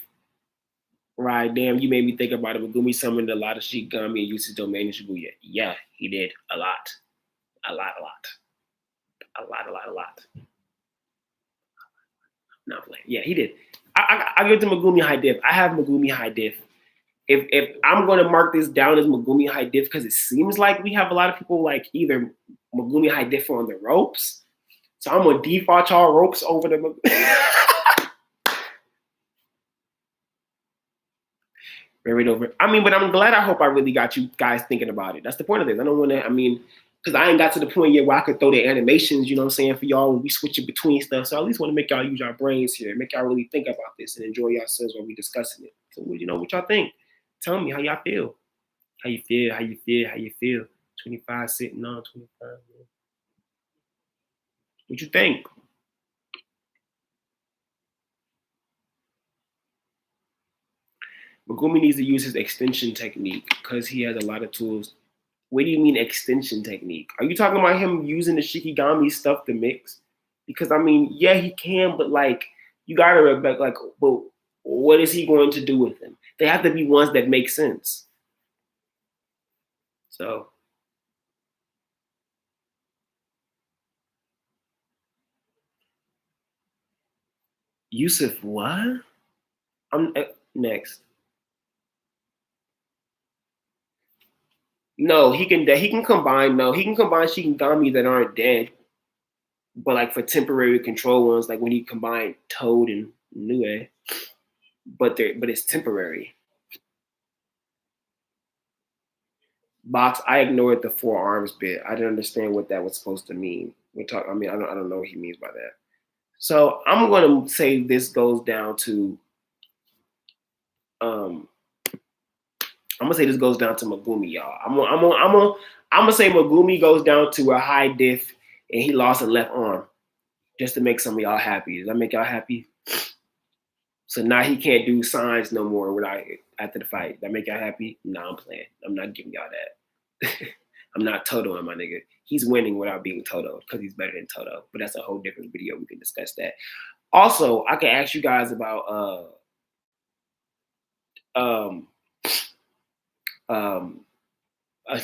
Right, damn, you made me think about it. Megumi summoned a lot of Shikigami and used his domain in Shibuya. Yeah, he did. A lot. Not playing. Yeah, he did. I give it to Megumi high diff. I have Megumi high diff. If I'm going to mark this down as Megumi high diff because it seems like we have a lot of people like either Megumi high diff on the ropes, so I'm going to default y'all ropes over the Very over. I mean, but I'm glad. I hope I really got you guys thinking about it. That's the point of this. I don't want to. I mean, because I ain't got to the point yet where I could throw the animations. You know what I'm saying, for y'all when we switch it between stuff. So I at least want to make y'all use your brains here, make y'all really think about this and enjoy yourselves while we discussing it. So what y'all think? Tell me how y'all feel. How you feel? 25 sitting on 25. What you think? Megumi needs to use his extension technique because he has a lot of tools. What do you mean extension technique? Are you talking about him using the Shikigami stuff to mix? Because I mean, yeah, he can, but like you gotta respect, like, but what is he going to do with them? They have to be ones that make sense. So Yusuf, what? I'm next. No, he can combine. No, he can combine Shikigami that aren't dead, but like for temporary control ones, like when he combined Toad and Nue, but it's temporary. Box, I ignored the 4 arms bit. I didn't understand what that was supposed to mean. We'll talk. I mean, I don't know what he means by that. So I'm gonna say this goes down to I'm gonna say this goes down to Megumi, y'all. I'm gonna say Megumi goes down to a high diff and he lost a left arm just to make some of y'all happy. Does that make y'all happy? So now he can't do signs no more without after the fight. Does that make y'all happy? No, I'm playing. I'm not giving y'all that. I'm not Todo, my nigga. He's winning without being Todo because he's better than Todo. But that's a whole different video. We can discuss that. Also, I can ask you guys about a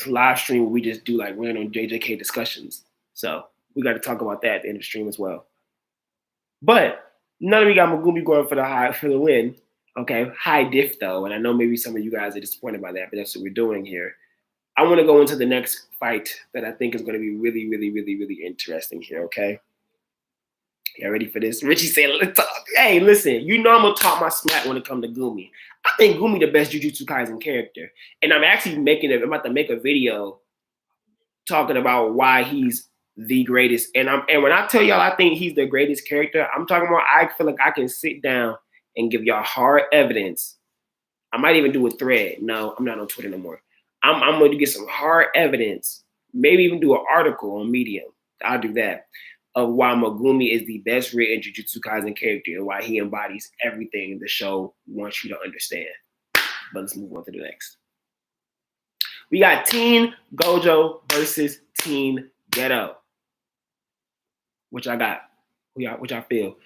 live stream where we just do like random JJK discussions. So we got to talk about that at the end of the stream as well. But none of you got Megumi going for the win. Okay, high diff though, and I know maybe some of you guys are disappointed by that, but that's what we're doing here. I want to go into the next fight that I think is going to be really, really, really, really interesting here. Okay, y'all ready for this? Richie said, "Hey, listen, you know I'm gonna talk my smack when it comes to Gumi. I think Gumi the best Jujutsu Kaisen character, and I'm actually I'm about to make a video talking about why he's the greatest. And when I tell y'all I think he's the greatest character, I'm talking about I feel like I can sit down and give y'all hard evidence. I might even do a thread. No, I'm not on Twitter no more. I'm going to get some hard evidence, maybe even do an article on Medium. I'll do that, of why Megumi is the best written Jujutsu Kaisen character and why he embodies everything the show wants you to understand. But let's move on to the next. We got Teen Gojo versus Teen Geto. What y'all got? What y'all feel?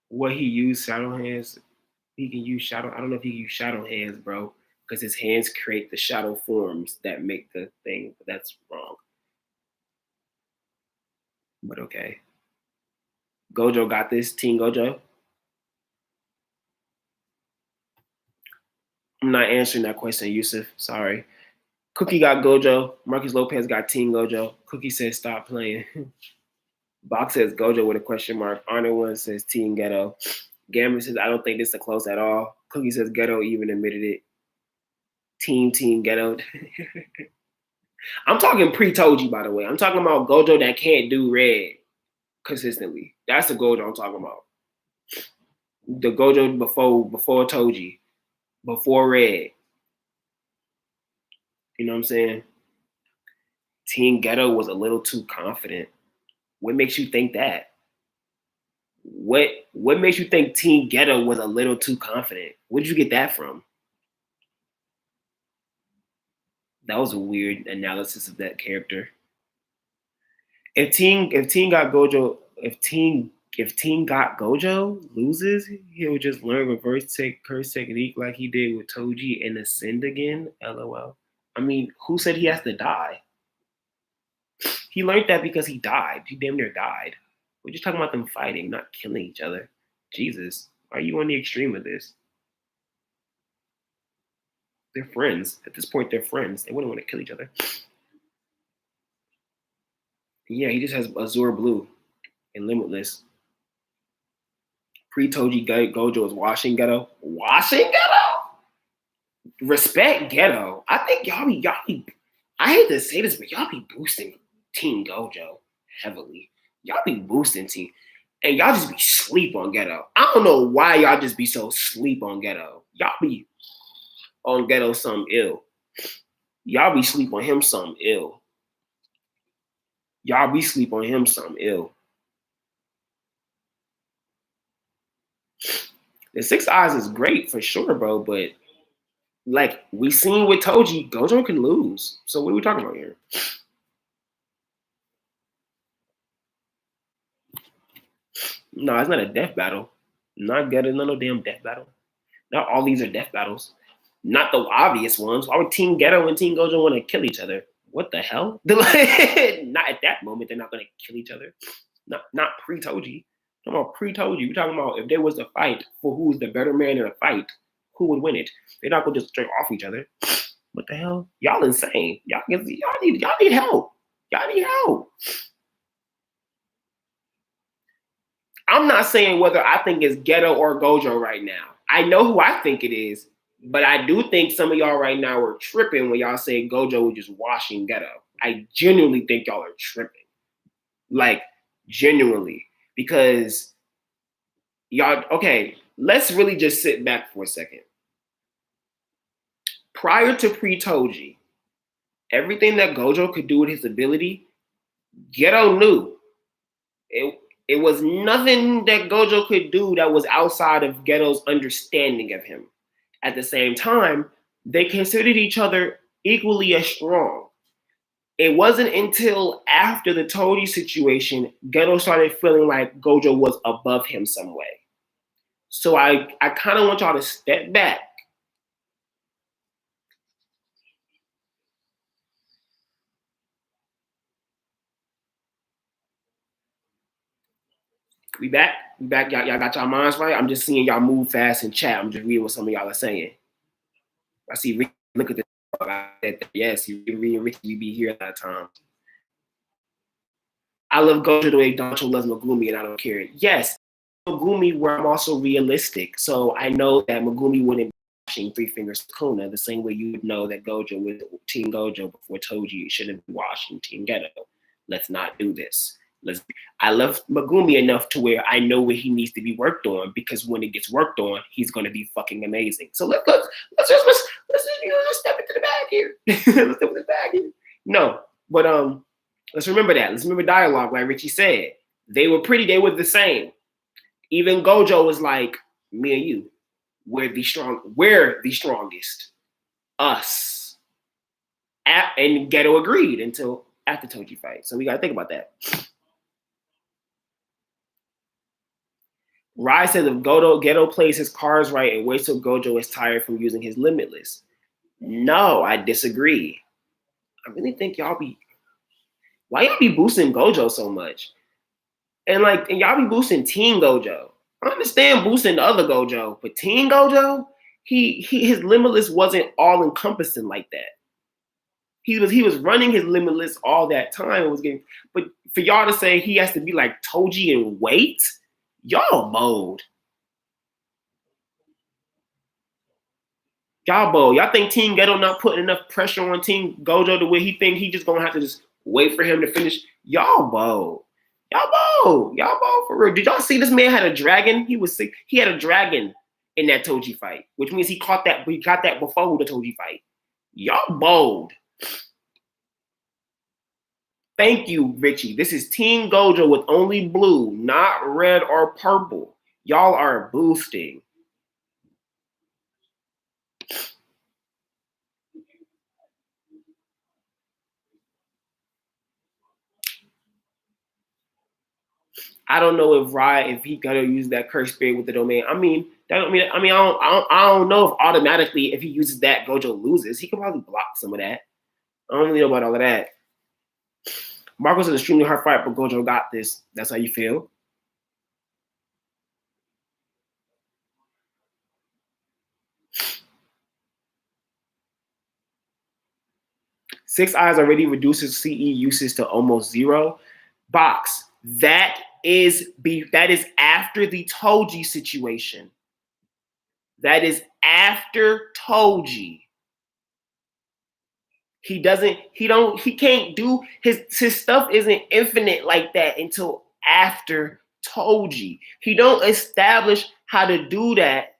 What he used shadow hands. He can use shadow. I don't know if he can use shadow hands, bro, because his hands create the shadow forms that make the thing. But that's wrong. But okay. Gojo got this. Teen Gojo. I'm not answering that question, Yusuf. Sorry. Cookie got Gojo. Marcus Lopez got Teen Gojo. Cookie says stop playing. Box says Gojo with a question mark. Arnold one says Teen Geto. Gambler says I don't think this is close at all. Cookie says Geto even admitted it. Teen Geto. I'm talking pre-Toji, by the way. I'm talking about Gojo that can't do red consistently. That's the Gojo I'm talking about. The Gojo before Toji, before red. You know what I'm saying? Teen Geto was a little too confident. What makes you think that? What makes you think Teen Geto was a little too confident? Where did you get that from? That was a weird analysis of that character. If Teen got Gojo, if Teen got Gojo loses, he'll just learn reverse curse technique like he did with Toji and ascend again. LOL. I mean, who said he has to die? He learned that because he died. He damn near died. We're just talking about them fighting, not killing each other. Jesus, why are you on the extreme of this? They're friends. At this point, they're friends. They wouldn't want to kill each other. Yeah, he just has Azure Blue and Limitless. Pre-Toji Gojo is washing Geto. Washing Geto? Respect Geto. I think y'all be, I hate to say this, but y'all be boosting Teen Gojo heavily. Y'all be boosting Teen. And y'all just be sleep on Geto. I don't know why y'all just be so sleep on Geto. Y'all be on Geto something ill. Y'all be sleep on him something ill. Y'all be sleep on him something ill. The 6 eyes is great for sure, bro, but like we seen with Toji, Gojo can lose. So what are we talking about here? No, it's not a death battle. Not getting no damn death battle. Not all these are death battles. Not the obvious ones. Why would Teen Geto and Teen Gojo want to kill each other? What the hell? Not at that moment. They're not going to kill each other. Not pre-Toji. I'm talking about pre-Toji. We're talking about if there was a fight for who's the better man in a fight, who would win it? They're not going to just straight off each other. What the hell? Y'all insane. Y'all need help. Y'all need help. I'm not saying whether I think it's Geto or Gojo right now. I know who I think it is, but I do think some of y'all right now are tripping when y'all say Gojo was just washing Geto. I genuinely think y'all are tripping. Like, genuinely. Because y'all, okay, let's really just sit back for a second. Prior to pre-Toji, everything that Gojo could do with his ability, Geto knew. It was nothing that Gojo could do that was outside of Geto's understanding of him. At the same time, they considered each other equally as strong. It wasn't until after the Toji situation, Geto started feeling like Gojo was above him some way. So I kind of want y'all to step back. We back? We back? Y'all got y'all minds right? I'm just seeing y'all move fast in chat. I'm just reading what some of y'all are saying. I see Ricky, look at this. Yes, you read Ricky, you be here at that time. I love Gojo the way Danchou loves Megumi, and I don't care. Yes, Megumi, where I'm also realistic. So I know that Megumi wouldn't be watching Three Fingers Sukuna the same way you would know that Gojo was Team Gojo before Toji shouldn't be watching Team Geto. Let's not do this. I love Megumi enough to where I know where he needs to be worked on, because when it gets worked on, he's going to be fucking amazing. So let's step into the bag here. Let's step into the bag here. No, but let's remember that. Let's remember dialogue, like Richie said. They were the same. Even Gojo was like, me and you, we're the strongest. Us. And Geto agreed until after Toji fight. So we gotta think about that. Rai says if Geto plays his cards right and waits till Gojo is tired from using his limitless. No, I disagree. I really think why y'all be boosting Gojo so much? And y'all be boosting Teen Gojo. I understand boosting the other Gojo, but Teen Gojo, his limitless wasn't all encompassing like that. He was running his limitless all that time. But for y'all to say he has to be like Toji and wait, y'all bold. Y'all bold. Y'all think Team Geto not putting enough pressure on Team Gojo to where he think he just gonna have to just wait for him to finish? Y'all bold. Y'all bold. Y'all bold for real. Did y'all see this man had a dragon? He had a dragon in that Toji fight, which means he got that before the Toji fight. Y'all bold. Thank you, Richie. This is Team Gojo with only blue, not red or purple. Y'all are boosting. I don't know if he gonna use that curse spirit with the domain. I don't know if automatically if he uses that Gojo loses. He could probably block some of that. I don't really know about all of that. Marco's an extremely hard fight, but Gojo got this. That's how you feel. Six Eyes already reduces CE usage to almost zero. Box. That is after the Toji situation. That is after Toji. He can't do his stuff isn't infinite like that until after Toji. He don't establish how to do that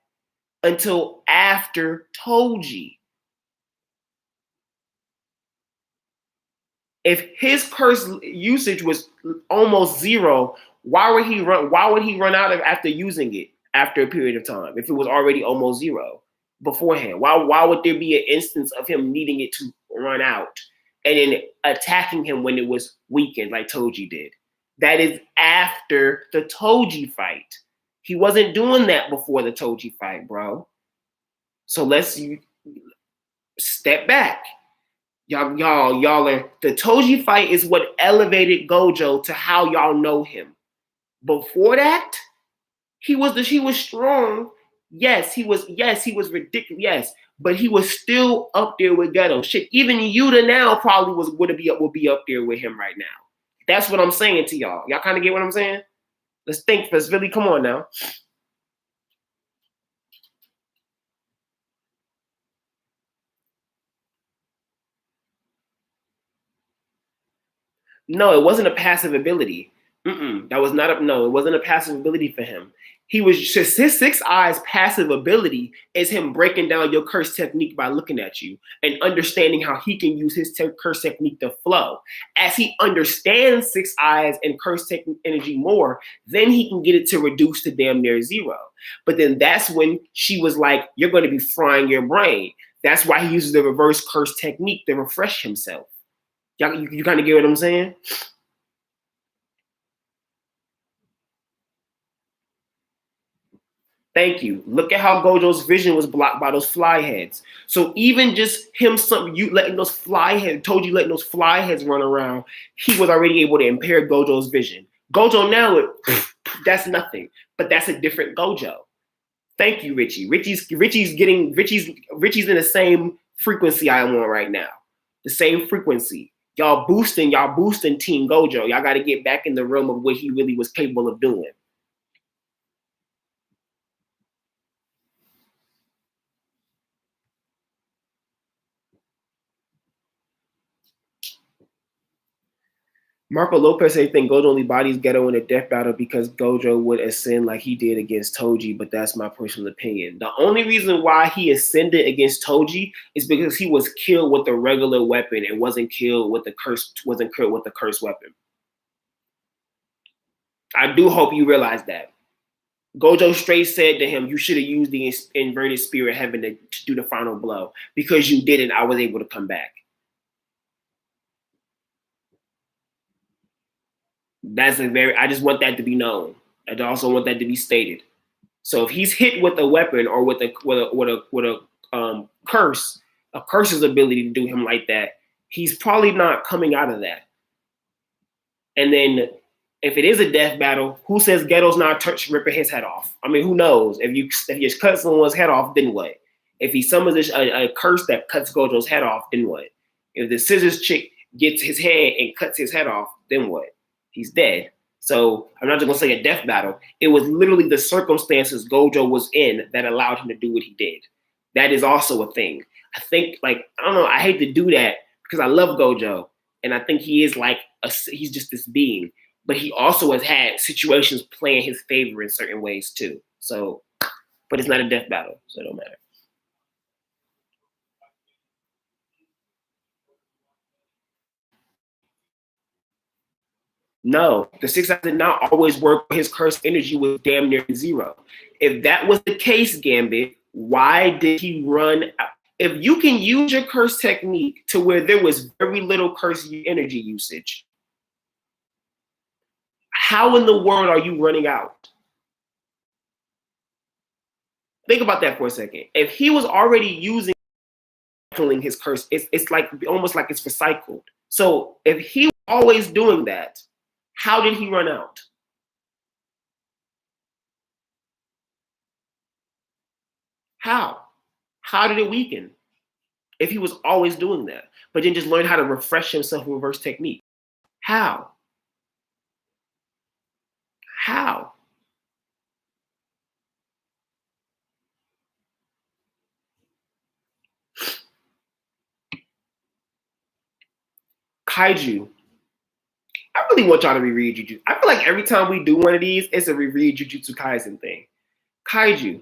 until after Toji. If his curse usage was almost zero, why would he run out of after using it after a period of time if it was already almost zero beforehand? Why would there be an instance of him needing it to run out and then attacking him when it was weakened like Toji did? That is after the Toji fight. He wasn't doing that before the Toji fight, bro. So let's step back. Y'all are the Toji fight is what elevated Gojo to how y'all know him. Before that, he was strong. Yes, he was ridiculous. Yes, but he was still up there with Geto. Shit, even Yuta now probably would be up there with him right now. That's what I'm saying to y'all. Y'all kind of get what I'm saying? Let's really come on now. No, it wasn't a passive ability. That was not a no. It wasn't a passive ability for him. He was just his six eyes passive ability is him breaking down your curse technique by looking at you and understanding how he can use his curse technique to flow. As he understands six eyes and curse technique energy more, then he can get it to reduce to damn near zero. But then that's when she was like, "You're going to be frying your brain." That's why he uses the reverse curse technique to refresh himself. You kind of get what I'm saying? Thank you. Look at how Gojo's vision was blocked by those fly heads. So even just him, you letting those fly heads, Toji letting those fly heads run around, he was already able to impair Gojo's vision. Gojo now, that's nothing. But that's a different Gojo. Thank you, Richie. Richie's in the same frequency I am on right now. The same frequency. Y'all boosting Team Gojo. Y'all got to get back in the realm of what he really was capable of doing. Marco Lopez said, "I think Gojo only bodies Geto in a death battle because Gojo would ascend like he did against Toji, but that's my personal opinion. The only reason why he ascended against Toji is because he was killed with a regular weapon and wasn't killed with the curse weapon. I do hope you realize that. Gojo straight said to him, "You should have used the inverted spirit heaven to do the final blow. Because you didn't, I was able to come back." I just want that to be known. I also want that to be stated. So if he's hit with a weapon or with a curse, a curse's ability to do him like that, he's probably not coming out of that. And then if it is a death battle, who says Geto's not ripping his head off? I mean, who knows? If you cut someone's head off, then what? If he summons a curse that cuts Gojo's head off, then what? If the scissors chick gets his head and cuts his head off, then what? He's dead. So I'm not just gonna say a death battle. It was literally the circumstances Gojo was in that allowed him to do what he did. That is also a thing. I think, like, I don't know, I hate to do that because I love Gojo. And I think he is like, he's just this being. But he also has had situations play in his favor in certain ways too. So, but it's not a death battle, so it don't matter. No, the six eyes did not always work. His curse energy was damn near zero. If that was the case, Gambit, why did he run? If you can use your curse technique to where there was very little curse energy usage, how in the world are you running out? Think about that for a second. If he was already using his curse, it's like almost like it's recycled. So if he was always doing that, how did he run out? How? How did it weaken? If he was always doing that, but then just learn how to refresh himself with reverse technique. How? How? Kaiju. I really want y'all to reread Jujutsu. I feel like every time we do one of these, it's a reread Jujutsu Kaisen thing. Kaiju.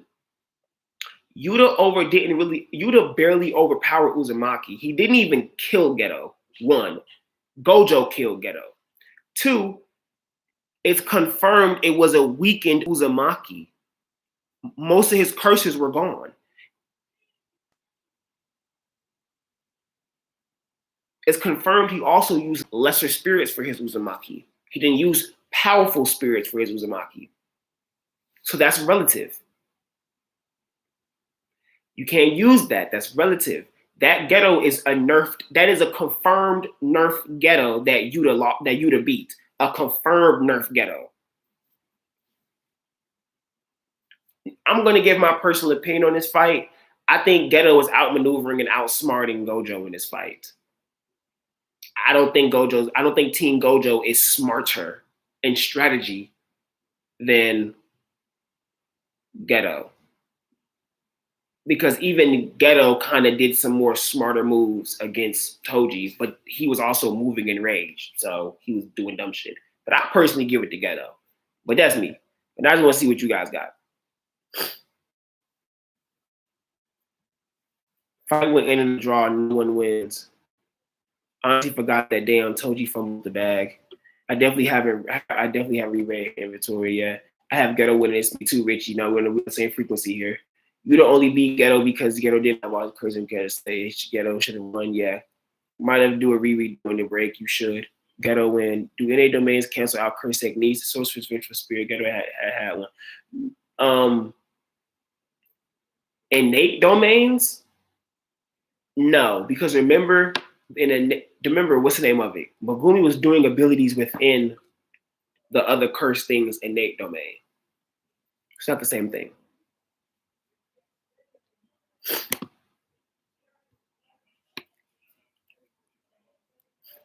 Yuta barely overpowered Uzumaki. He didn't even kill Geto. 1. Gojo killed Geto. 2. It's confirmed it was a weakened Uzumaki. Most of his curses were gone. It's confirmed he also used lesser spirits for his Uzumaki. He didn't use powerful spirits for his Uzumaki. So that's relative. You can't use that. That's relative. That Geto is a nerfed. That is a confirmed nerf Geto that Yuta beat. A confirmed nerf Geto. I'm going to give my personal opinion on this fight. I think Geto is outmaneuvering and outsmarting Gojo in this fight. I don't think Team Gojo is smarter in strategy than Geto. because even Geto kind of did some more smarter moves against Toji, but he was also moving in rage, so he was doing dumb shit. But I personally give it to Geto. But that's me. And I just want to see what you guys got. Fight would end in a draw, no one wins. Honestly, forgot that damn Toji fumbled the bag. I definitely haven't reread inventory yet. I have Geto winning this me too, Rich. You know, we're on the same frequency here. You don't only beat Geto because Geto didn't have all the curves in Geto stage. Geto should have won, yeah. Might have to do a reread during the break. You should. Geto win. Do NA domains cancel out curse techniques? The Sorcerer's Ritual Spirit. Geto had one. Innate domains? No, because remember, what's the name of it? Megumi was doing abilities within the other curse things innate domain. It's not the same thing.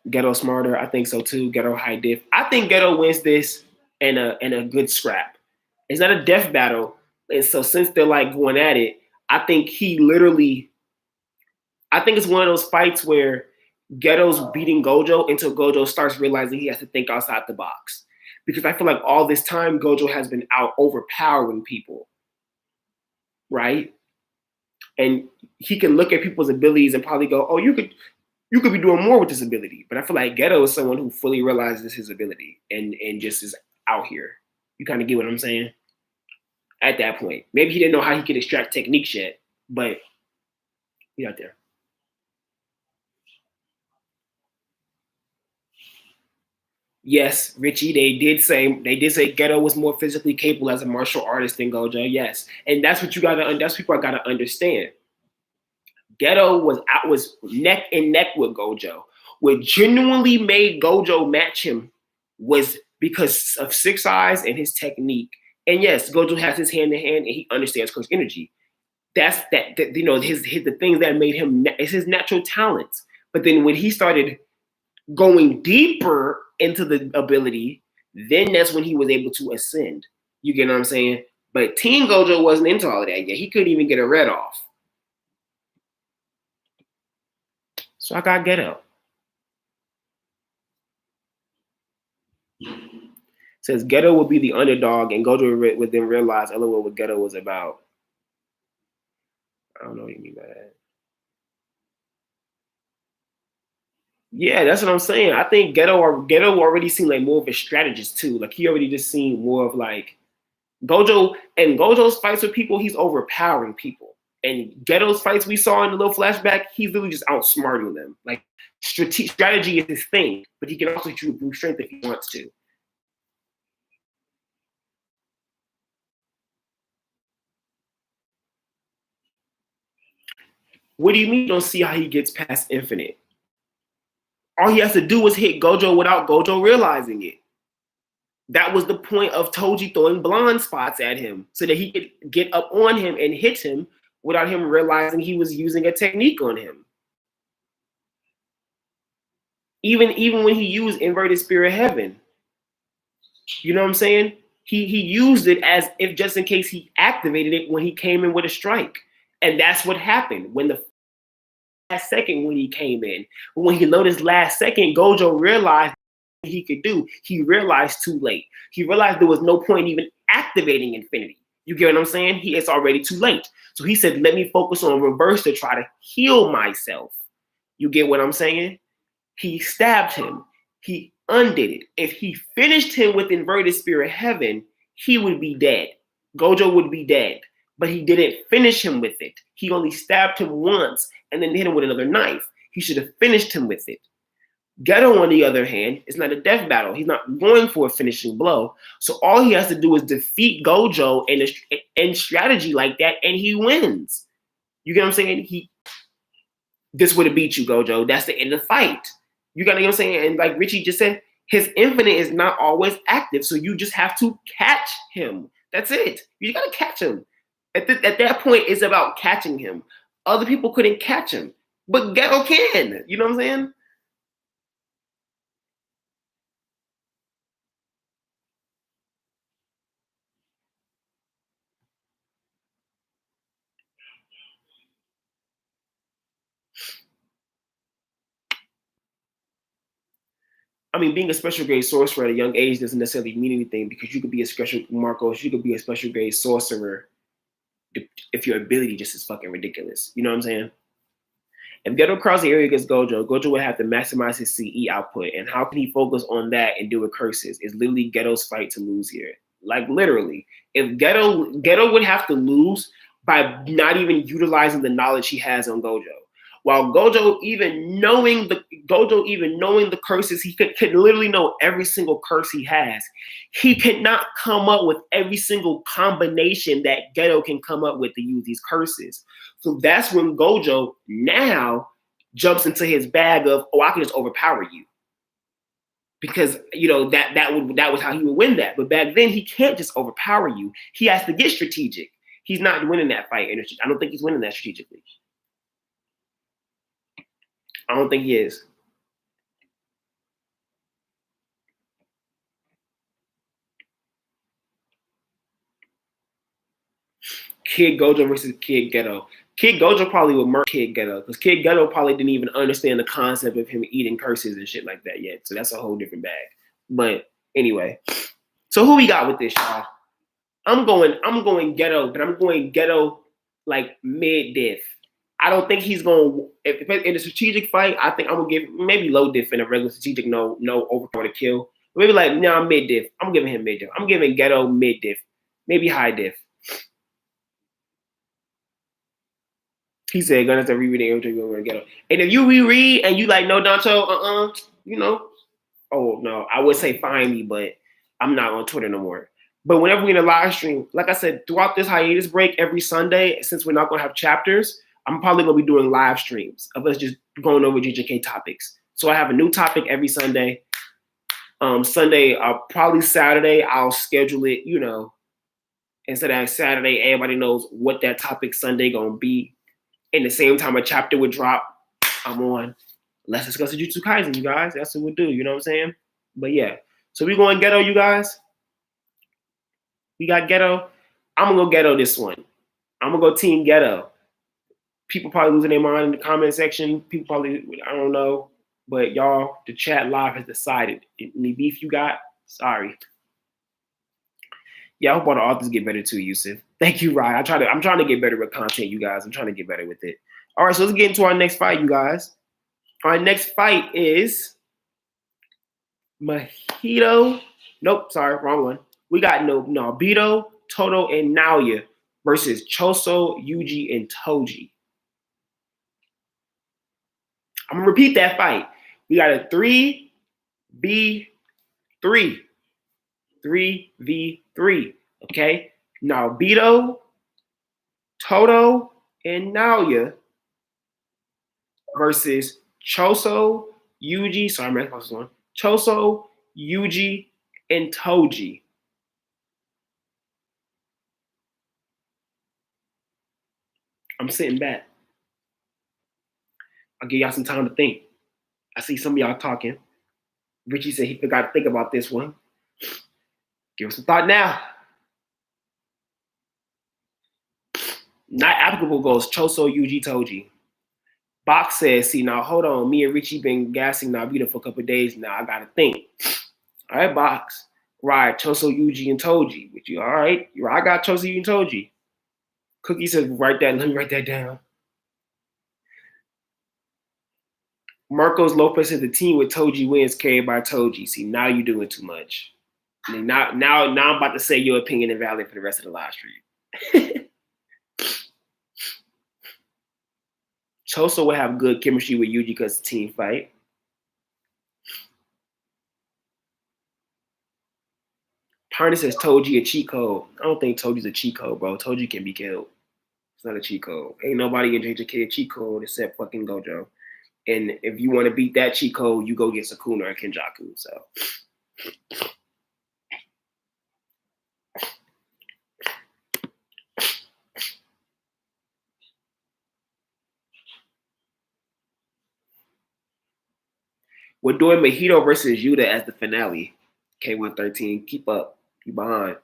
Geto smarter, I think so too. Geto high diff. I think Geto wins this in a good scrap. It's not a death battle, and so since they're like going at it, I think it's one of those fights where Geto's beating Gojo until Gojo starts realizing he has to think outside the box. Because I feel like all this time Gojo has been out overpowering people, right? And he can look at people's abilities and probably go, "Oh, you could be doing more with this ability." But I feel like Geto is someone who fully realizes his ability and just is out here. You kind of get what I'm saying? At that point, maybe he didn't know how he could extract techniques yet, but he's out there. Yes, Richie, they did say Geto was more physically capable as a martial artist than Gojo. Yes, and that's what people gotta understand. Geto was neck and neck with Gojo. What genuinely made Gojo match him was because of Six Eyes and his technique. And yes, Gojo has his hand in hand and he understands curse energy. That's you know his the things that made him is his natural talents. But then when he started going deeper into the ability, then that's when he was able to ascend. You get what I'm saying? But Teen Gojo wasn't into all of that yet. He couldn't even get a red off. So I got Geto. Says Geto would be the underdog and Gojo would then realize LOL what Geto was about. I don't know what you mean by that. Yeah, that's what I'm saying. I think Geto already seemed like more of a strategist too. Like he already just seemed more of like Gojo's fights with people, he's overpowering people. And Geto's fights we saw in the little flashback, he's literally just outsmarting them. Like strategy is his thing, but he can also use brute strength if he wants to. What do you mean you don't see how he gets past infinite? All he has to do is hit Gojo without Gojo realizing it. That was the point of Toji throwing blind spots at him so that he could get up on him and hit him without him realizing he was using a technique on him. Even when he used inverted spirit heaven, you know what I'm saying? He used it as if just in case he activated it when he came in with a strike. And that's what happened when the last second when he came in. But when he noticed last second, Gojo realized what he could do. He realized too late. He realized there was no point even activating infinity. You get what I'm saying? It's already too late. So he said, let me focus on reverse to try to heal myself. You get what I'm saying? He stabbed him. He undid it. If he finished him with inverted spirit heaven, he would be dead. Gojo would be dead. But he didn't finish him with it. He only stabbed him once and then hit him with another knife. He should have finished him with it. Geto, on the other hand, is not a death battle. He's not going for a finishing blow. So all he has to do is defeat Gojo in strategy like that, and he wins. You get what I'm saying? This would have beat you, Gojo. That's the end of the fight. You got to, you know what I'm saying? And like Richie just said, his infinite is not always active. So you just have to catch him. That's it. You got to catch him. At that point, it's about catching him. Other people couldn't catch him. But Geto can. You know what I'm saying? I mean, being a special grade sorcerer at a young age doesn't necessarily mean anything because you could be a special Marcos, you could be a special grade sorcerer if your ability just is fucking ridiculous. You know what I'm saying? If Geto crosses the area against Gojo, Gojo would have to maximize his CE output. And how can he focus on that and deal with curses? It's literally Geto's fight to lose here. Like literally. If Geto would have to lose by not even utilizing the knowledge he has on Gojo. While Gojo even knowing the curses, he could literally know every single curse he has. He cannot come up with every single combination that Geto can come up with to use these curses. So that's when Gojo now jumps into his bag of, oh, I can just overpower you. Because that was how he would win that. But back then he can't just overpower you. He has to get strategic. He's not winning that fight. I don't think he's winning that strategically. I don't think he is. Kid Gojo versus Kid Geto. Kid Gojo probably would murk Kid Geto because Kid Geto probably didn't even understand the concept of him eating curses and shit like that yet. So that's a whole different bag. But anyway, so who we got with this, y'all? I'm going Geto, but I'm going Geto like mid diff. I don't think he's going in a strategic fight. I think I'm gonna give maybe low diff in a regular strategic, no overpower to kill. Maybe like mid diff. I'm giving him mid diff. I'm giving Geto mid diff, maybe high diff. He said, "Gonna have to reread it every time Geto." And if you reread and you like, no, Danchou, oh no, I would say find me, but I'm not on Twitter no more. But whenever we're in a live stream, like I said, throughout this hiatus break every Sunday, since we're not gonna have chapters, I'm probably gonna be doing live streams of us just going over JJK topics. So I have a new topic every Sunday. Sunday, probably Saturday, I'll schedule it, instead of Saturday, everybody knows what that topic Sunday gonna be. In the same time a chapter would drop, I'm on. Let's discuss Jujutsu Kaisen, you guys. That's what we'll do, you know what I'm saying? But yeah. So we going Geto, you guys? We got Geto. I'm gonna go Geto this one. I'm gonna go Team Geto. People probably losing their mind in the comment section. People probably, I don't know. But y'all, the chat live has decided. Any beef you got? Sorry. Yeah, I hope all the authors get better too, Yusuf. Thank you, Ryan. I'm trying to get better with content, you guys. I'm trying to get better with it. All right, so let's get into our next fight, you guys. Our next fight is Mahito. Nope, sorry, wrong one. We got Naobito, Todo, and Naoya versus Choso, Yuji, and Toji. I'm gonna repeat that fight. We got a 3v3. 3v3. Okay? Naobito, Todo, and Naoya versus Choso, Yuji. Sorry, I'm supposed to Choso, Yuji, and Toji. I'm sitting back. I'll give y'all some time to think. I see some of y'all talking. Richie said he forgot to think about this one. Give us some thought now. Not applicable goes Choso, Yuji, Toji. Box says, see, now hold on. Me and Richie been gassing Naobito for a couple of days now. I got to think. All right, Box. Right, Choso, Yuji, and Toji. With you, all right? I got Choso, Yuji, and Toji. Cookie says, let me write that down. Marcos Lopez said the team with Toji wins carried by Toji. See, now you're doing too much. I mean, now I'm about to say your opinion invalid for the rest of the live stream. Choso will have good chemistry with Yuji because it's a team fight. Parney says Toji a cheat code. I don't think Toji's a cheat code, bro. Toji can be killed. It's not a cheat code. Ain't nobody in JJK a cheat code except fucking Gojo. And if you want to beat that cheat code, you go get Sukuna or Kenjaku. So. We're doing Mahito versus Yuta as the finale. K113, keep up. You behind.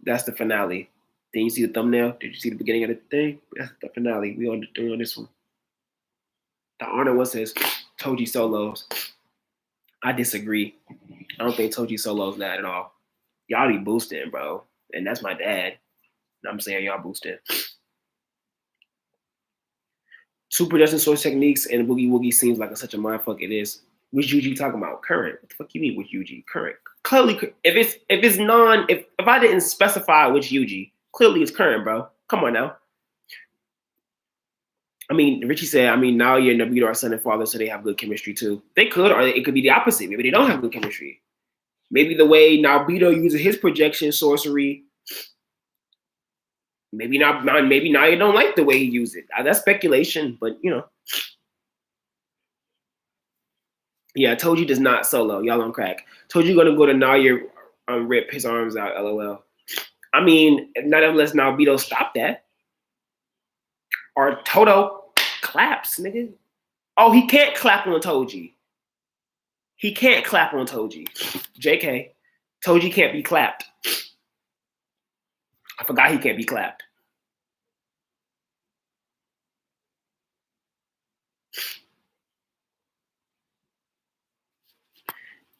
That's the finale. Then you see the thumbnail? Did you see the beginning of the thing? That's the finale. We on this one. The honor one says Toji solos. I disagree. I don't think Toji Solo's that at all. Y'all be boosting, bro. And that's my dad. I'm saying y'all boosting. Super Justin Source techniques and Boogie Woogie seems like such a mindfuck it is. Which Yuji talking about? Current. What the fuck you mean with Yuji? Current. Clearly, if I didn't specify which Yuji, clearly it's current, bro. Come on now. I mean, Richie said, Naoya and Nobito are son and father, so they have good chemistry too. They could, or it could be the opposite. Maybe they don't have good chemistry. Maybe the way Naobito uses his projection sorcery, maybe Naoya don't like the way he uses it. That's speculation, but you know. Yeah, Toji does not solo. Y'all on crack. Toji gonna go to Naoya, rip his arms out. LOL. I mean, not unless Naobito stop that. Or Todo claps, nigga. Oh, he can't clap on Toji. He can't clap on Toji. JK. Toji can't be clapped. I forgot he can't be clapped.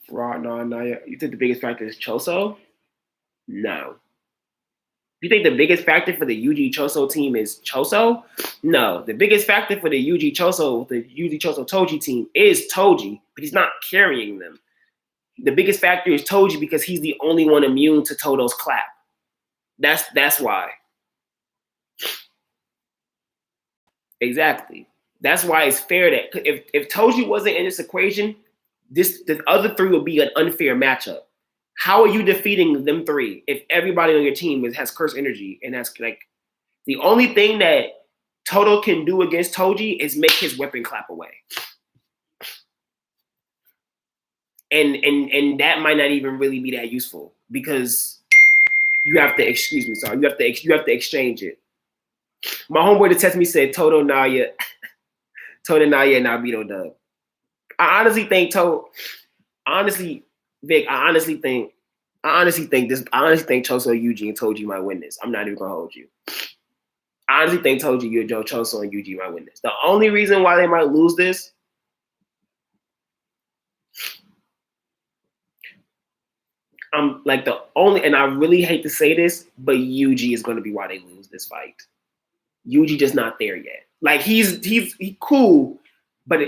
No. You think the biggest factor is Choso? No. You think the biggest factor for the Yuji Choso team is Choso? No. The biggest factor for the Yuji Choso Toji team is Toji, but he's not carrying them. The biggest factor is Toji because he's the only one immune to Todo's clap. That's why. Exactly. That's why it's fair that if Toji wasn't in this equation, the other three would be an unfair matchup. How are you defeating them three if everybody on your team has cursed energy? And that's like the only thing that Todo can do against Toji is make his weapon clap away. And that might not even really be that useful because you have to you have to exchange it. My homeboy that texted me said Todo Naoya and Naobito dub. I honestly think Vic, I honestly think Choso, Yuji, and Toji might win this. I'm not even gonna hold you. I honestly think Toji, Choso, and Yuji might win this. The only reason why they might lose this, and I really hate to say this, but Yuji is gonna be why they lose this fight. Yuji just not there yet. Like he's cool, but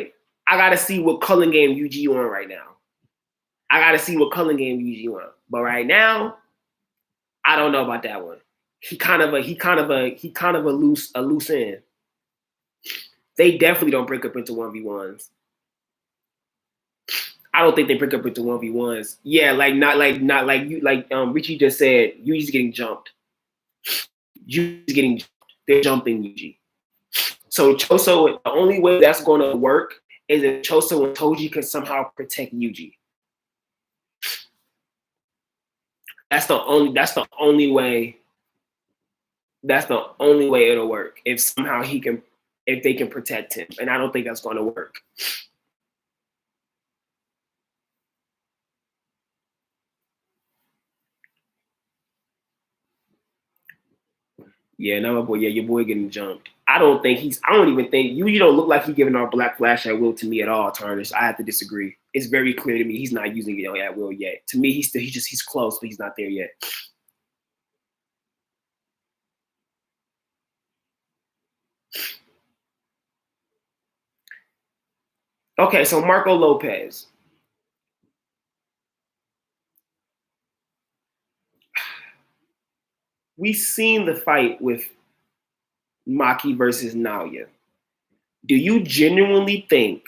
I gotta see what culling game Yuji on right now. I gotta see what culling game Yuji on. But right now, I don't know about that one. He kind of a loose end. They definitely don't break up into 1v1s. I don't think they break up into 1v1s. Yeah, Richie just said, Yuji's getting jumped. They're jumping Yuji. So Choso, the only way that's gonna work is if Choso and Toji can somehow protect Yuji. That's the only way it'll work. If they can protect him. And I don't think that's gonna work. Yeah, no, boy. Yeah, your boy getting jumped. I don't even think you don't look like he's giving our Black Flash at will to me at all, Tarnish. I have to disagree. It's very clear to me he's not using it at will yet. To me, he's close, but he's not there yet. Okay, so Marco Lopez. We've seen the fight with Maki versus Naoya. Do you genuinely think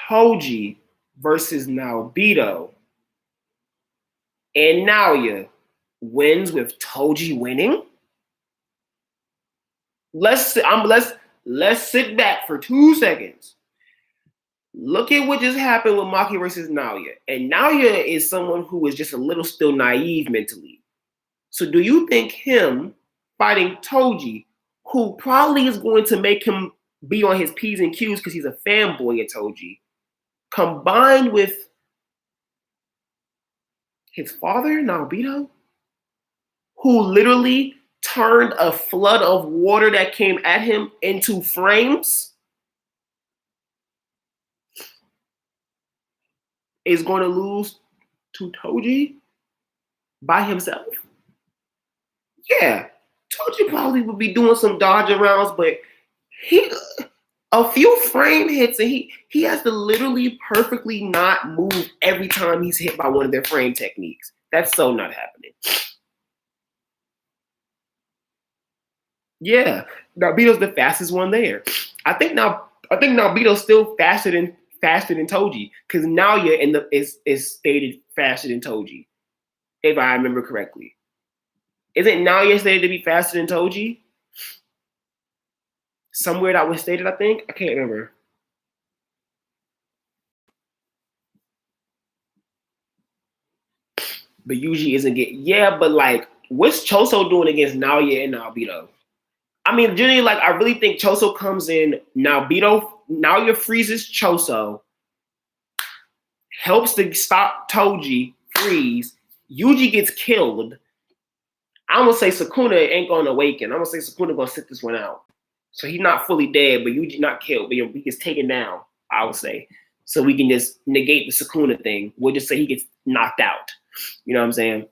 Toji versus Naobito and Naoya wins with Toji winning? Let's sit back for 2 seconds. Look at what just happened with Maki versus Naoya. And Naoya is someone who is just a little still naive mentally. So do you think him fighting Toji, who probably is going to make him be on his P's and Q's because he's a fanboy at Toji, combined with his father, Naobito, who literally turned a flood of water that came at him into flames? is going to lose to Toji by himself? Yeah, Toji probably would be doing some dodge arounds, but he a few frame hits and he has to literally perfectly not move every time he's hit by one of their frame techniques. That's so not happening. Yeah, Naobito's the fastest one there. I think Naobito's still faster than Toji because Naoya is stated faster than Toji, if I remember correctly. Isn't Naoya stated to be faster than Toji? Somewhere that was stated, I think. I can't remember. But Yuji isn't getting. Yeah, but like, what's Choso doing against Naoya and Naobito? I mean, generally, like, I really think Choso comes in. Naoya freezes Choso, helps to stop Toji, freeze. Yuji gets killed. I'm gonna say Sukuna ain't gonna awaken. I'm gonna say Sukuna gonna sit this one out. So he's not fully dead, but Yuji not killed, but he gets taken down, I would say. So we can just negate the Sukuna thing. We'll just say he gets knocked out. You know what I'm saying?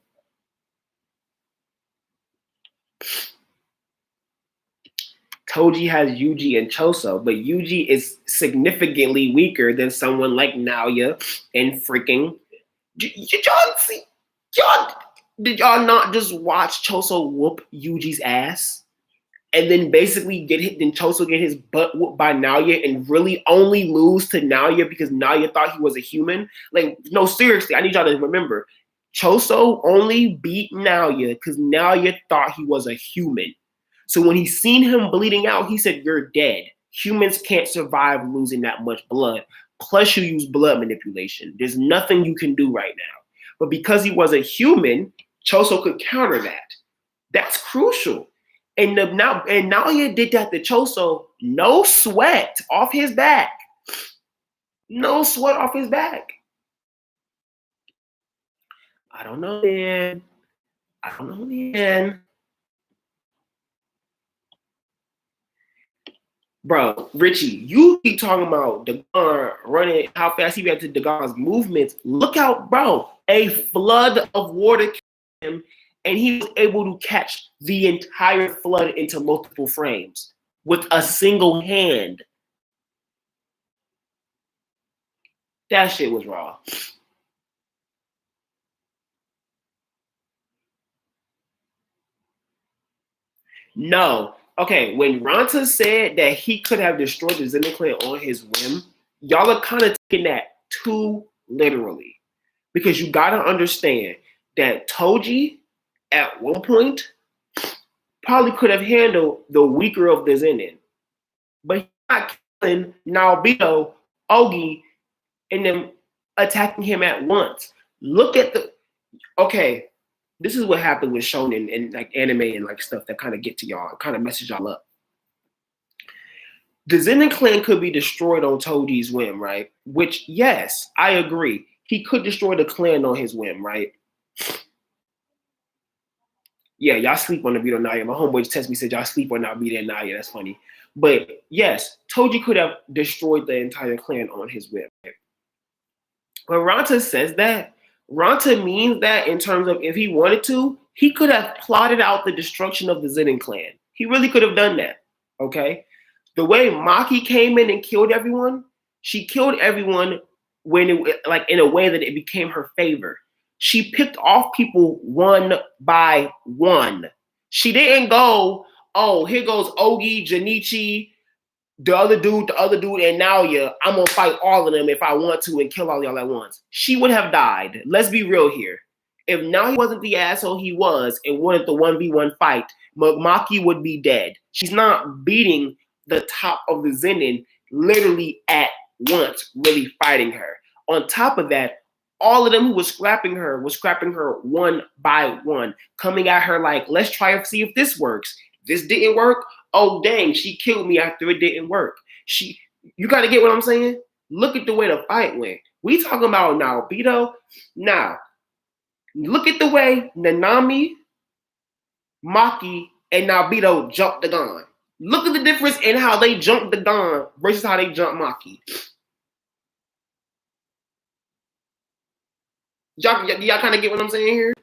Toji has Yuji and Choso, but Yuji is significantly weaker than someone like Naoya and freaking. Y'all see? Did y'all not just watch Choso whoop Yuji's ass? And then basically get hit, then Choso get his butt whooped by Naoya and really only lose to Naoya because Naoya thought he was a human? Like, no, seriously, I need y'all to remember. Choso only beat Naoya because Naoya thought he was a human. So when he seen him bleeding out, he said, "You're dead. Humans can't survive losing that much blood. Plus you use blood manipulation. There's nothing you can do right now." But because he was a human, Choso could counter that. That's crucial. And Naoya did that to Choso, no sweat off his back. No sweat off his back. I don't know, man. Bro, Richie, you keep talking about Dagon running, how fast he reacted to Dagon's movements. Look out, bro. A flood of water came him, and he was able to catch the entire flood into multiple frames with a single hand. That shit was raw. No. Okay, when Ranta said that he could have destroyed the Zen clan on his whim, y'all are kind of taking that too literally. Because you gotta understand that Toji, at one point, probably could have handled the weaker of the Zenin. But he's not killing Naobito, Ogi, and then attacking him at once. Look at the okay. This is what happened with shonen and like anime and like stuff that kind of get to y'all, kind of messes y'all up. The Zenin clan could be destroyed on Toji's whim, right? Which, yes, I agree. He could destroy the clan on his whim, right? Yeah, y'all sleep on Nobito and Naoya. My homeboy just texted me, said y'all sleep on Nobito and Naoya. That's funny. But yes, Toji could have destroyed the entire clan on his whim. When Ranta says that, Ranta means that in terms of if he wanted to, he could have plotted out the destruction of the Zenin clan. He really could have done that, okay? The way Maki came in and killed everyone, she killed everyone when it, like in a way that it became her favor. She picked off people one by one. She didn't go, oh, here goes Ogi, Janichi, the other dude, and Naoya. I'm gonna fight all of them if I want to and kill all y'all at once. She would have died. Let's be real here. If Naoya wasn't the asshole he was and wanted the 1v1 fight, Maki would be dead. She's not beating the top of the Zenin literally at once, really fighting her. On top of that, all of them who was scrapping her one by one, coming at her like, let's try and see if this works. This didn't work. Oh dang, she killed me after it didn't work. You gotta get what I'm saying? Look at the way the fight went. We talking about Naobito. Now, look at the way Nanami, Maki, and Naobito jumped the gun. Look at the difference in how they jumped the gun versus how they jumped Maki. Y'all kind of get what I'm saying here?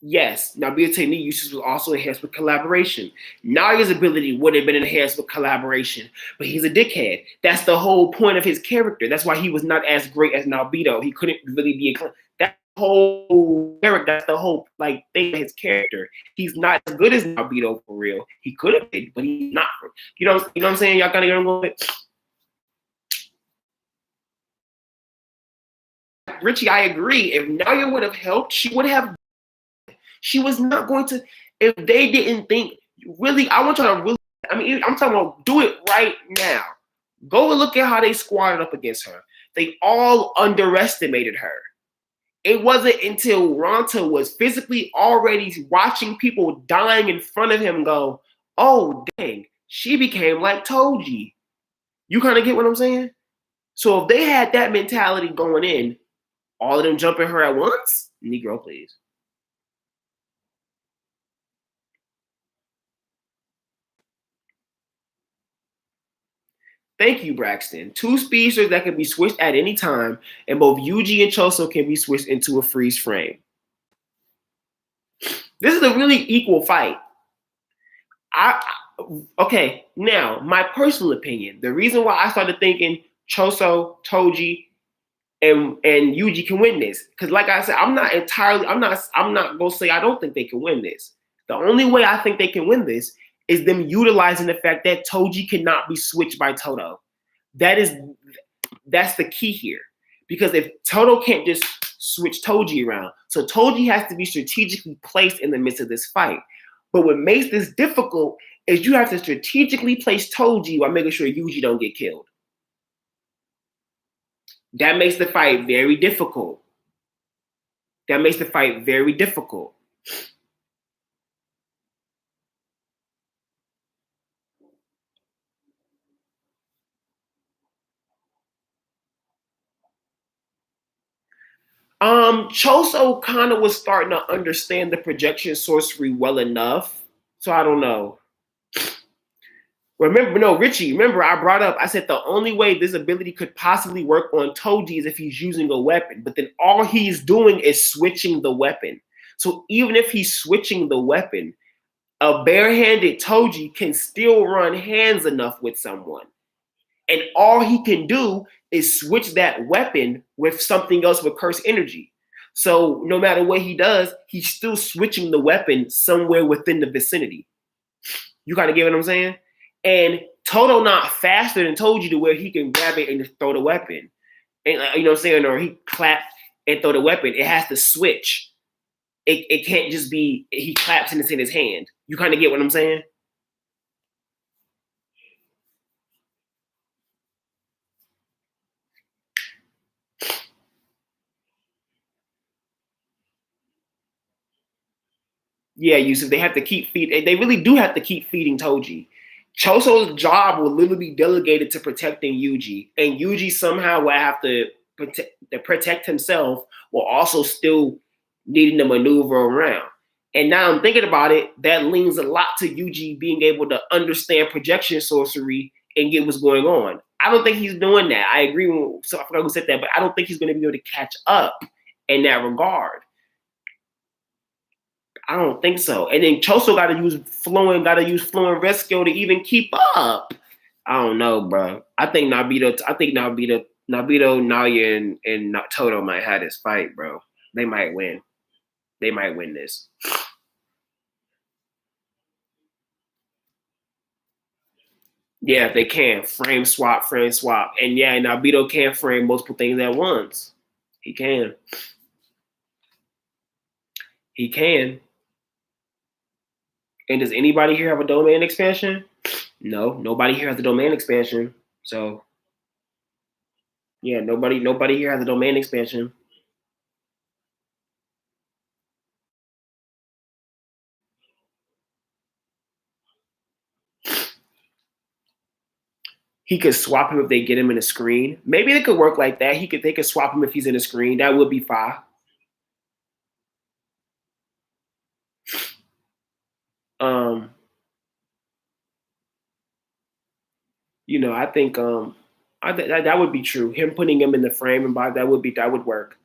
Yes, Naobito's technique uses was also enhanced with collaboration. Naoya's ability would have been enhanced with collaboration, but he's a dickhead. That's the whole point of his character. That's why he was not as great as Naobito. He couldn't really be a that whole character. That's the whole like thing of his character. He's not as good as Naobito for real. He could have been, but he's not. You know what I'm saying? Y'all gotta get on with it. Richie, I agree. If Naoya would have helped, she would have. She was not going to, if they didn't think, really, I want y'all to really, I mean, I'm talking about do it right now. Go and look at how they squatted up against her. They all underestimated her. It wasn't until Ronta was physically already watching people dying in front of him go, oh, dang, she became like Toji. You kind of get what I'm saying? So if they had that mentality going in, all of them jumping her at once, Negro, please. Thank you, Braxton. Two speedsters that can be switched at any time, and both Yuji and Choso can be switched into a freeze frame. This is a really equal fight. Okay, now my personal opinion. The reason why I started thinking Choso, Toji, and Yuji can win this, because like I said, I'm not gonna say I don't think they can win this. The only way I think they can win this is them utilizing the fact that Toji cannot be switched by Todo. That's the key here. Because if Todo can't just switch Toji around, so Toji has to be strategically placed in the midst of this fight. But what makes this difficult is you have to strategically place Toji while making sure Yuji don't get killed. That makes the fight very difficult. That makes the fight very difficult. Choso kind of was starting to understand the projection sorcery well enough, so I don't know. Richie, remember I brought up, I said the only way this ability could possibly work on Toji is if he's using a weapon, but then all he's doing is switching the weapon. So even if he's switching the weapon, a barehanded Toji can still run hands enough with someone. And all he can do is switch that weapon with something else with curse energy. So no matter what he does, he's still switching the weapon somewhere within the vicinity. You kind of get what I'm saying? And Todo not faster than Toji to where he can grab it and just throw the weapon. And you know what I'm saying? Or he clap and throw the weapon. It has to switch. It can't just be he claps and it's in his hand. You kind of get what I'm saying? Yeah, Yusuf, they have to keep feeding. They really do have to keep feeding Toji. Choso's job will literally be delegated to protecting Yuji, and Yuji somehow will have to protect himself while also still needing to maneuver around. And now I'm thinking about it, that leans a lot to Yuji being able to understand projection sorcery and get what's going on. I don't think he's doing that. I agree with, so I forgot who said that, but I don't think he's going to be able to catch up in that regard. I don't think so. And then Choso got to use flowing rescue to even keep up. I don't know, bro. I think Naobito, Naoya, and Todo might have this fight, bro. They might win. They might win this. Yeah, they can. Frame swap. And yeah, Naobito can frame multiple things at once. He can. He can. And does anybody here have a domain expansion? No, nobody here has a domain expansion. So yeah, nobody here has a domain expansion. He could swap him if they get him in a screen. Maybe they could work like that. They could swap him if he's in a screen. That would be fine. Um, I think that would be true. Him putting him in the frame and body, that would work.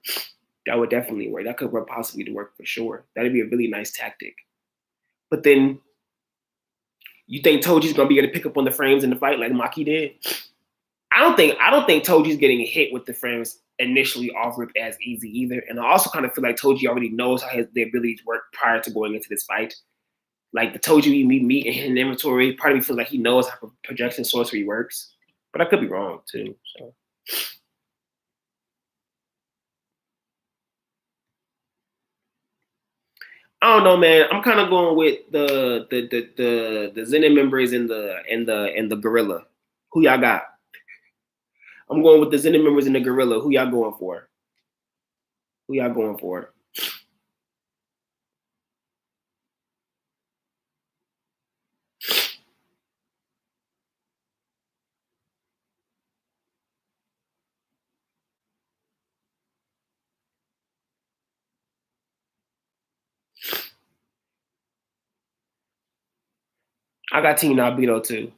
That would definitely work. That could possibly work for sure. That'd be a really nice tactic. But then, you think Toji's gonna be able to pick up on the frames in the fight like Maki did? I don't think Toji's getting hit with the frames initially off rip as easy either. And I also kind of feel like Toji already knows how the abilities work prior to going into this fight. Like the Toji we meet in the inventory, part of me feels like he knows how projection sorcery works. But I could be wrong too. So. I don't know, man. I'm kind of going with the Zenin members and the gorilla. Who y'all got? I'm going with the Zenin members and the gorilla. Who y'all going for? Who y'all going for? I got Team Naobito too.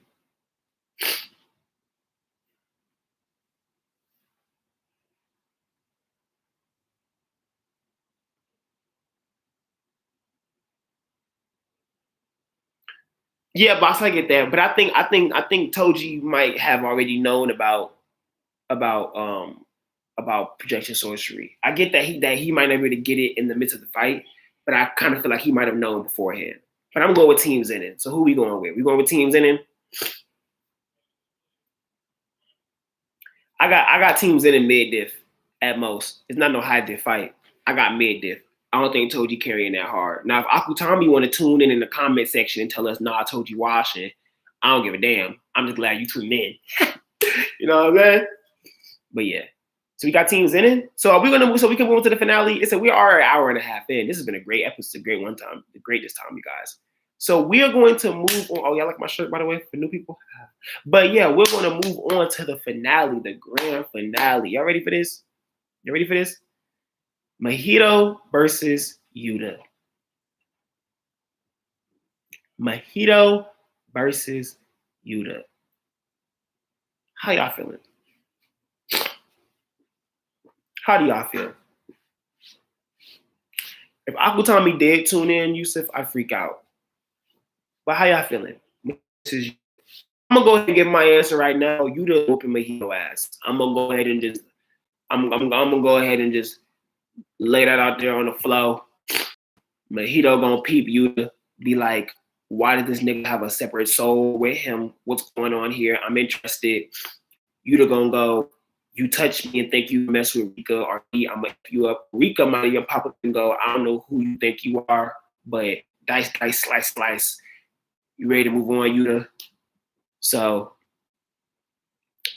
Yeah, boss, I get that, but I think Toji might have already known about projection sorcery. I get that he might not be able to get it in the midst of the fight, but I kind of feel like he might have known beforehand. But I'm going with Team Zenin. So who we going with? We going with Team Zenin? I got Team Zenin mid diff at most. It's not no high diff fight. I got mid diff. I don't think Toji carrying that hard. Now, if Akutami want to tune in the comment section and tell us, nah, Toji washing, I don't give a damn. I'm just glad you tuned in. You know what I'm saying? But yeah. So we got teams in it. So we can move on to the finale. It's we are an hour and a half in. This has been a great episode, great one time, the greatest time, you guys. So we are going to move on. Oh, y'all like my shirt, by the way, for new people? But yeah, we're going to move on to the finale, the grand finale. Y'all ready for this? You ready for this? Mahito versus Yuta. Mahito versus Yuta. How y'all feeling? How do y'all feel? If Akutami did tune in, Yusuf, I freak out. But how y'all feeling? I'm gonna go ahead and give my answer right now. Yuta whooping Mahito ass. I'm gonna go ahead and just lay that out there on the floor. Mahito gonna peep Yuta, be like, why did this nigga have a separate soul with him? What's going on here? I'm interested. Yuta gonna go, you touch me and think you mess with Rika or me, I'm gonna f you up. Rika might even pop up and go, I don't know who you think you are, but dice, slice, slice. You ready to move on, Yuta? So,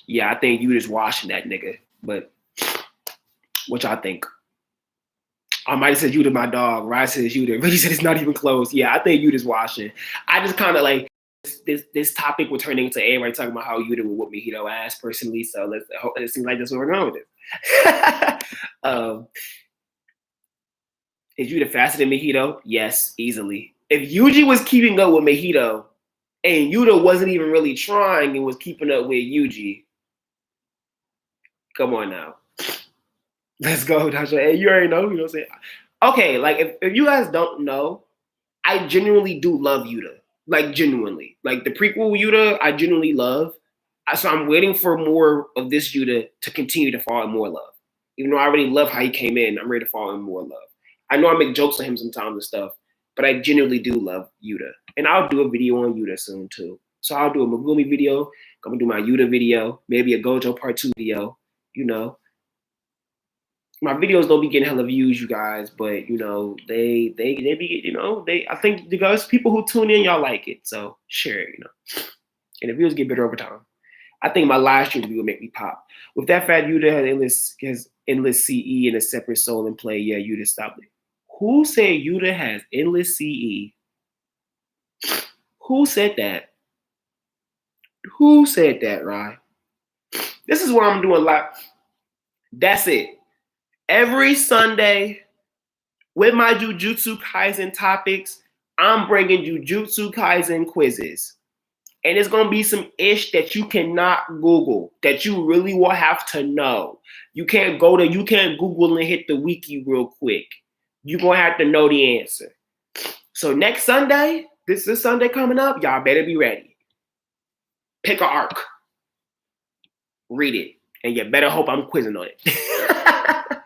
yeah, I think Yuta's washing that nigga. But what y'all think? I might have said Yuta my dog. Ryan says Yuta. But he said it's not even close. Yeah, I think Yuta's washing. I just kind of like this topic will turn into everybody talking about how Yuta will whoop Mahito ass personally. So it seems like that's where we're going with it. Is Yuta faster than Mahito? Yes, easily. If Yuji was keeping up with Mahito and Yuta wasn't even really trying and was keeping up with Yuji, come on now. Let's go, Danchou. Hey, you already know, you know what I'm saying? Okay, like if you guys don't know, I genuinely do love Yuta. Like genuinely. Like the prequel Yuta, I genuinely love. So I'm waiting for more of this Yuta to continue to fall in more love. Even though I already love how he came in, I'm ready to fall in more love. I know I make jokes on him sometimes and stuff, but I genuinely do love Yuta. And I'll do a video on Yuta soon too. So I'll do a Megumi video, I'm gonna do my Yuta video, maybe a Gojo part 2 video, you know. My videos don't be getting hella views, you guys, but you know, they be, you know, I think the guys, people who tune in, y'all like it. So share it, you know. And the views get better over time. I think my live stream will make me pop. With that fact, Yuta has endless CE and a separate soul in play. Yeah, Yuta stopped it. Who said Yuta has endless CE? Who said that? Who said that, Ryan? This is what I'm doing live. That's it. Every Sunday, with my Jujutsu Kaisen topics, I'm bringing Jujutsu Kaisen quizzes. And it's going to be some ish that you cannot Google, that you really will have to know. You can't Google and hit the wiki real quick. You're going to have to know the answer. So next Sunday, this Sunday coming up, y'all better be ready. Pick an arc. Read it. And you better hope I'm quizzing on it.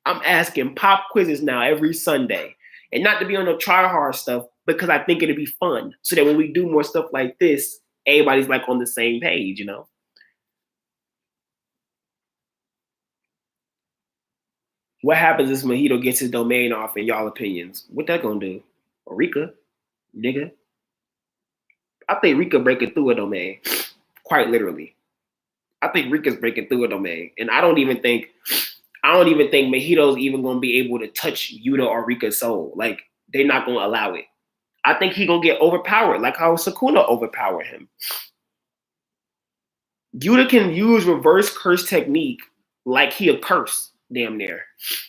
I'm asking pop quizzes now every Sunday. And not to be on the try hard stuff, because I think it'd be fun. So that when we do more stuff like this, everybody's like on the same page, you know? What happens is Mahito gets his domain off in y'all opinions? What that gonna do? Rika, nigga. I think Rika breaking through a domain. Quite literally. I think Rika's breaking through a domain. And I don't even think Mahito's even gonna be able to touch Yuta or Rika's soul. Like, they're not gonna allow it. I think he gonna get overpowered, like how Sukuna overpowered him. Yuta can use reverse curse technique like he a curse, damn near.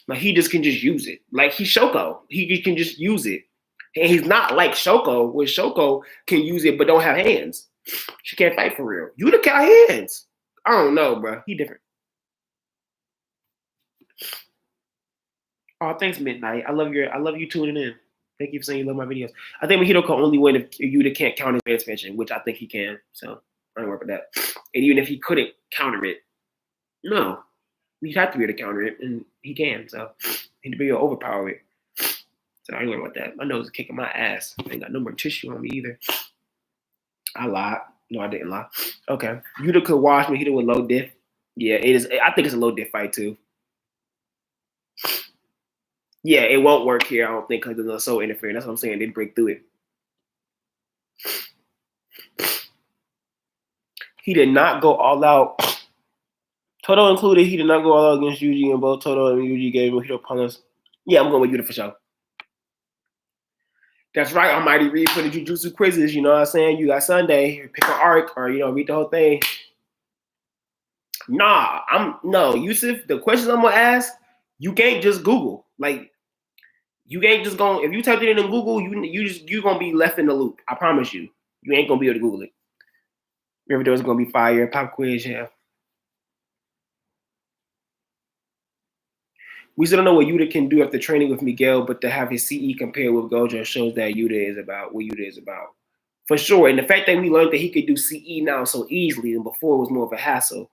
Like he just can just use it. Like he's Shoko. He can just use it. And he's not like Shoko, where Shoko can use it but don't have hands. She can't fight for real. Yuta got hands. I don't know, bro. He different. Oh, thanks, Midnight. I love you tuning in. Thank you for saying you love my videos. I think Mahito can only win if Yuta can't counter his expansion, which I think he can. So I don't worry about that. And even if he couldn't counter it, no, he'd have to be able to counter it, and he can. So he'd be able to overpower it. So I ain't worry about that. My nose is kicking my ass. I ain't got no more tissue on me either. I lied. No, I didn't lie. Okay. Yuta could wash Mahito with low diff. Yeah, it is. I think it's a low diff fight too. Yeah, it won't work here, I don't think, because there's no soul interfering. That's what I'm saying. They'd break through it. He did not go all out. Todo included, he did not go all out against Yuji, and both Todo and Yuji gave Mahito punish. Yeah, I'm going with Yuta for sure. That's right, Almighty Read for the Jujutsu quizzes. You know what I'm saying? You got Sunday, pick an arc, or, read the whole thing. No, Yusuf, the questions I'm going to ask, you can't just Google. Like, you ain't just going, if you type it in Google, you're going to be left in the loop. I promise you. You ain't going to be able to Google it. Remember, there was going to be fire, pop quiz, yeah. We still don't know what Yuta can do after training with Miguel, but to have his CE compared with Gojo shows that Yuta is about what Yuta is about. For sure. And the fact that we learned that he could do CE now so easily and before it was more of a hassle.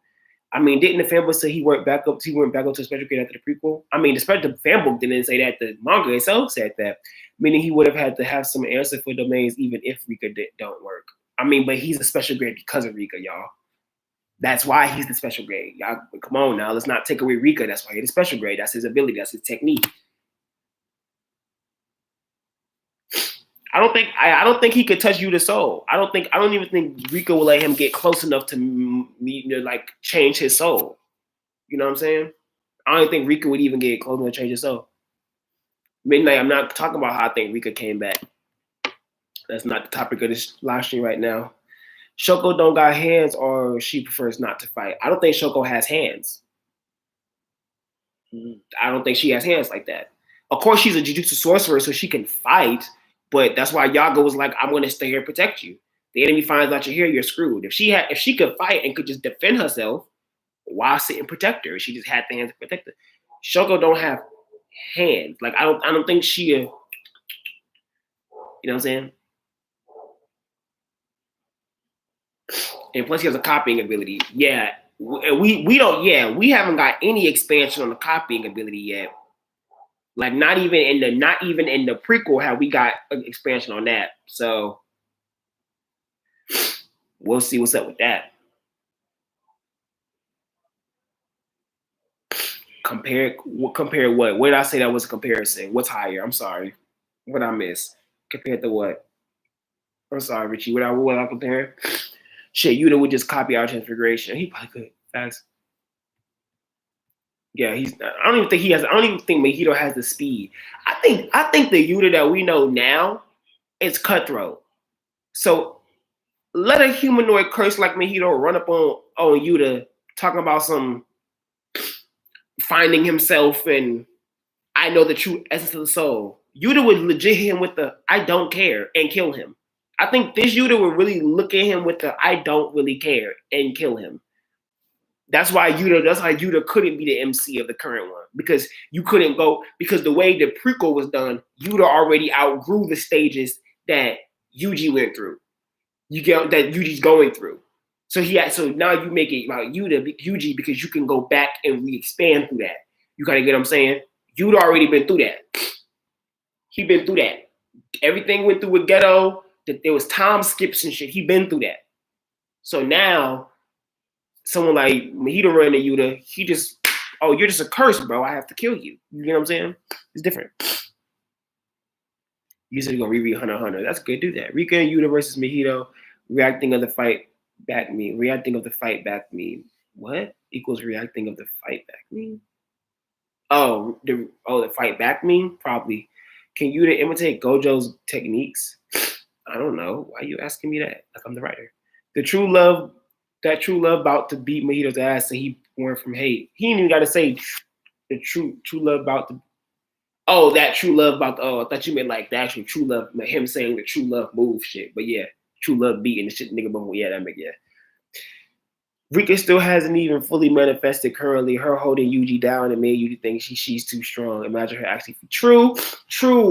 I mean, didn't the fanbook say he went back up to special grade after the prequel? I mean, the fanbook didn't say that. The manga itself said that, meaning he would have had to have some answer for domains even if Rika don't work. I mean, but he's a special grade because of Rika, y'all. That's why he's the special grade. Y'all, come on now. Let's not take away Rika. That's why he's the special grade. That's his ability. That's his technique. I don't think he could touch Yuta's soul. I don't even think Rika will let him get close enough to like change his soul. You know what I'm saying? I don't think Rika would even get close enough to change his soul. Midnight, I'm not talking about how I think Rika came back. That's not the topic of this live stream right now. Shoko don't got hands, or she prefers not to fight. I don't think Shoko has hands. I don't think she has hands like that. Of course, she's a Jujutsu sorcerer, so she can fight. But that's why Yaga was like, "I'm going to stay here and protect you. The enemy finds out you're here, you're screwed." If she could fight and could just defend herself, why sit and protect her? She just had the hands to protect her. Shoko don't have hands. Like I don't think she. You know what I'm saying? And plus, he has a copying ability. Yeah, we don't. Yeah, we haven't got any expansion on the copying ability yet. Like not even in the prequel have we got an expansion on that. So we'll see what's up with that. Compare what? Where did I say that was a comparison? What's higher? I'm sorry. What I miss? Compared to what? I'm sorry, Richie. What I compare? Shit, Yuta would just copy our transfiguration. He probably could. Facts. Yeah, I don't even think Mahito has the speed. I think the Yuta that we know now is cutthroat. So let a humanoid curse like Mahito run up on Yuta talking about some finding himself and I know the true essence of the soul. Yuta would legit hit him with the I don't care and kill him. I think this Yuta would really look at him with the I don't really care and kill him. That's why Yuta couldn't be the MC of the current one, because you couldn't go, because the way the prequel was done, Yuta already outgrew the stages that Yuji went through. You get that Yuji's going through. So now you make it about Yuji, because you can go back and re-expand through that. You gotta get what I'm saying? Yuta already been through that. He been through that. Everything went through with Geto. That there was time skips and shit. He been through that. So now someone like Mahito running to Yuta, he just, oh, you're just a curse, bro. I have to kill you. You know what I'm saying? It's different. You said you're gonna reread Hunter x Hunter. That's good. Do that. Rika and Yuta versus Mahito. Reacting of the fight back meme. Reacting of the fight back meme. What equals reacting of the fight back meme? Oh, the fight back meme? Probably. Can Yuta imitate Gojo's techniques? I don't know. Why are you asking me that? Like I'm the writer. That true love about to beat Mahito's ass, and he born from hate. He ain't even got to say the true love about to. Oh, that true love about the. Oh, I thought you meant like the actual true love. Him saying the true love move shit. But yeah, true love beating the shit nigga bumble. Yeah, that make yeah. Rika still hasn't even fully manifested currently. Her holding Yuji down and made Yuji think she's too strong. Imagine her actually. True.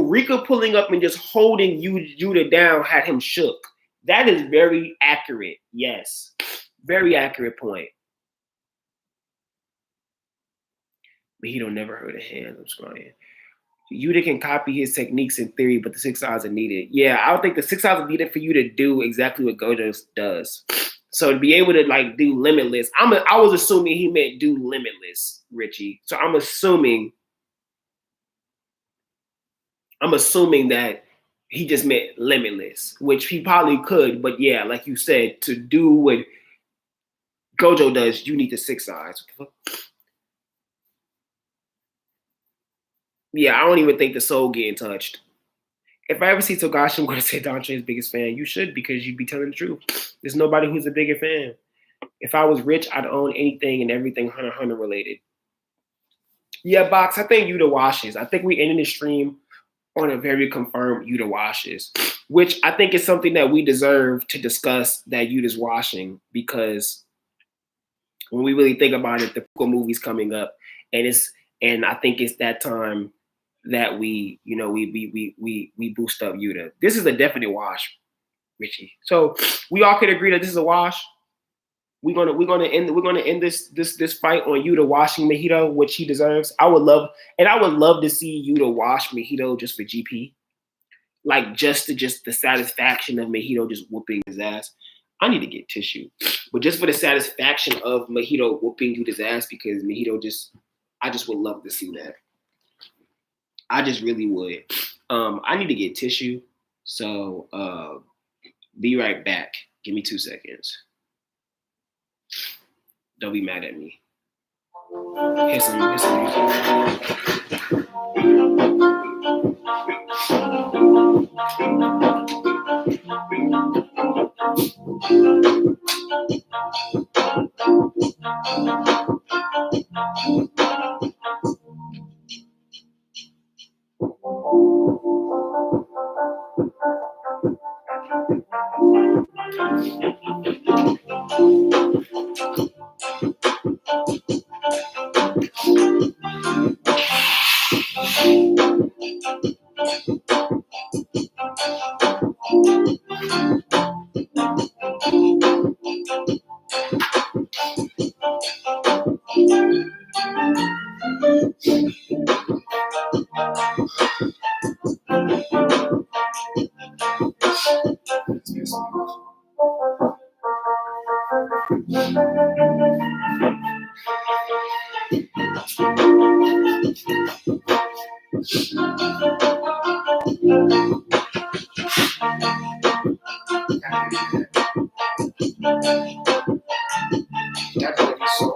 Rika pulling up and just holding Yuji down had him shook. That is very accurate. Yes. Very accurate point. Mahito never heard a hand. I'm scrying. Yuta can copy his techniques in theory, but the 6 eyes are needed. Yeah, I don't think the 6 eyes are needed for you to do exactly what Gojo does. So to be able to like do limitless, I was assuming he meant do limitless, Richie. So I'm assuming that he just meant limitless, which he probably could, but yeah, like you said, to do what Gojo does, you need the 6 eyes. Yeah, I don't even think the soul getting touched. If I ever see Togashi, I'm going to say Danchou's biggest fan. You should, because you'd be telling the truth. There's nobody who's a bigger fan. If I was rich, I'd own anything and everything Hunter x Hunter related. Yeah, Box, I think Yuta washes. I think we ended the stream on a very confirmed Yuta washes, which I think is something that we deserve to discuss, that Yuta's washing, because when we really think about it, the movie's coming up, and I think it's that time that we boost up Yuta. This is a definite wash, Richie. So we all could agree that this is a wash. We're gonna end this fight on Yuta washing Mahito, which he deserves. I would love to see Yuta wash Mahito just for GP, like just the satisfaction of Mahito just whooping his ass. I need to get tissue, but just for the satisfaction of Mahito whooping Yuta's ass, because I just would love to see that. I just really would. I need to get tissue, so be right back. Give me 2 seconds. Don't be mad at me. Here's some so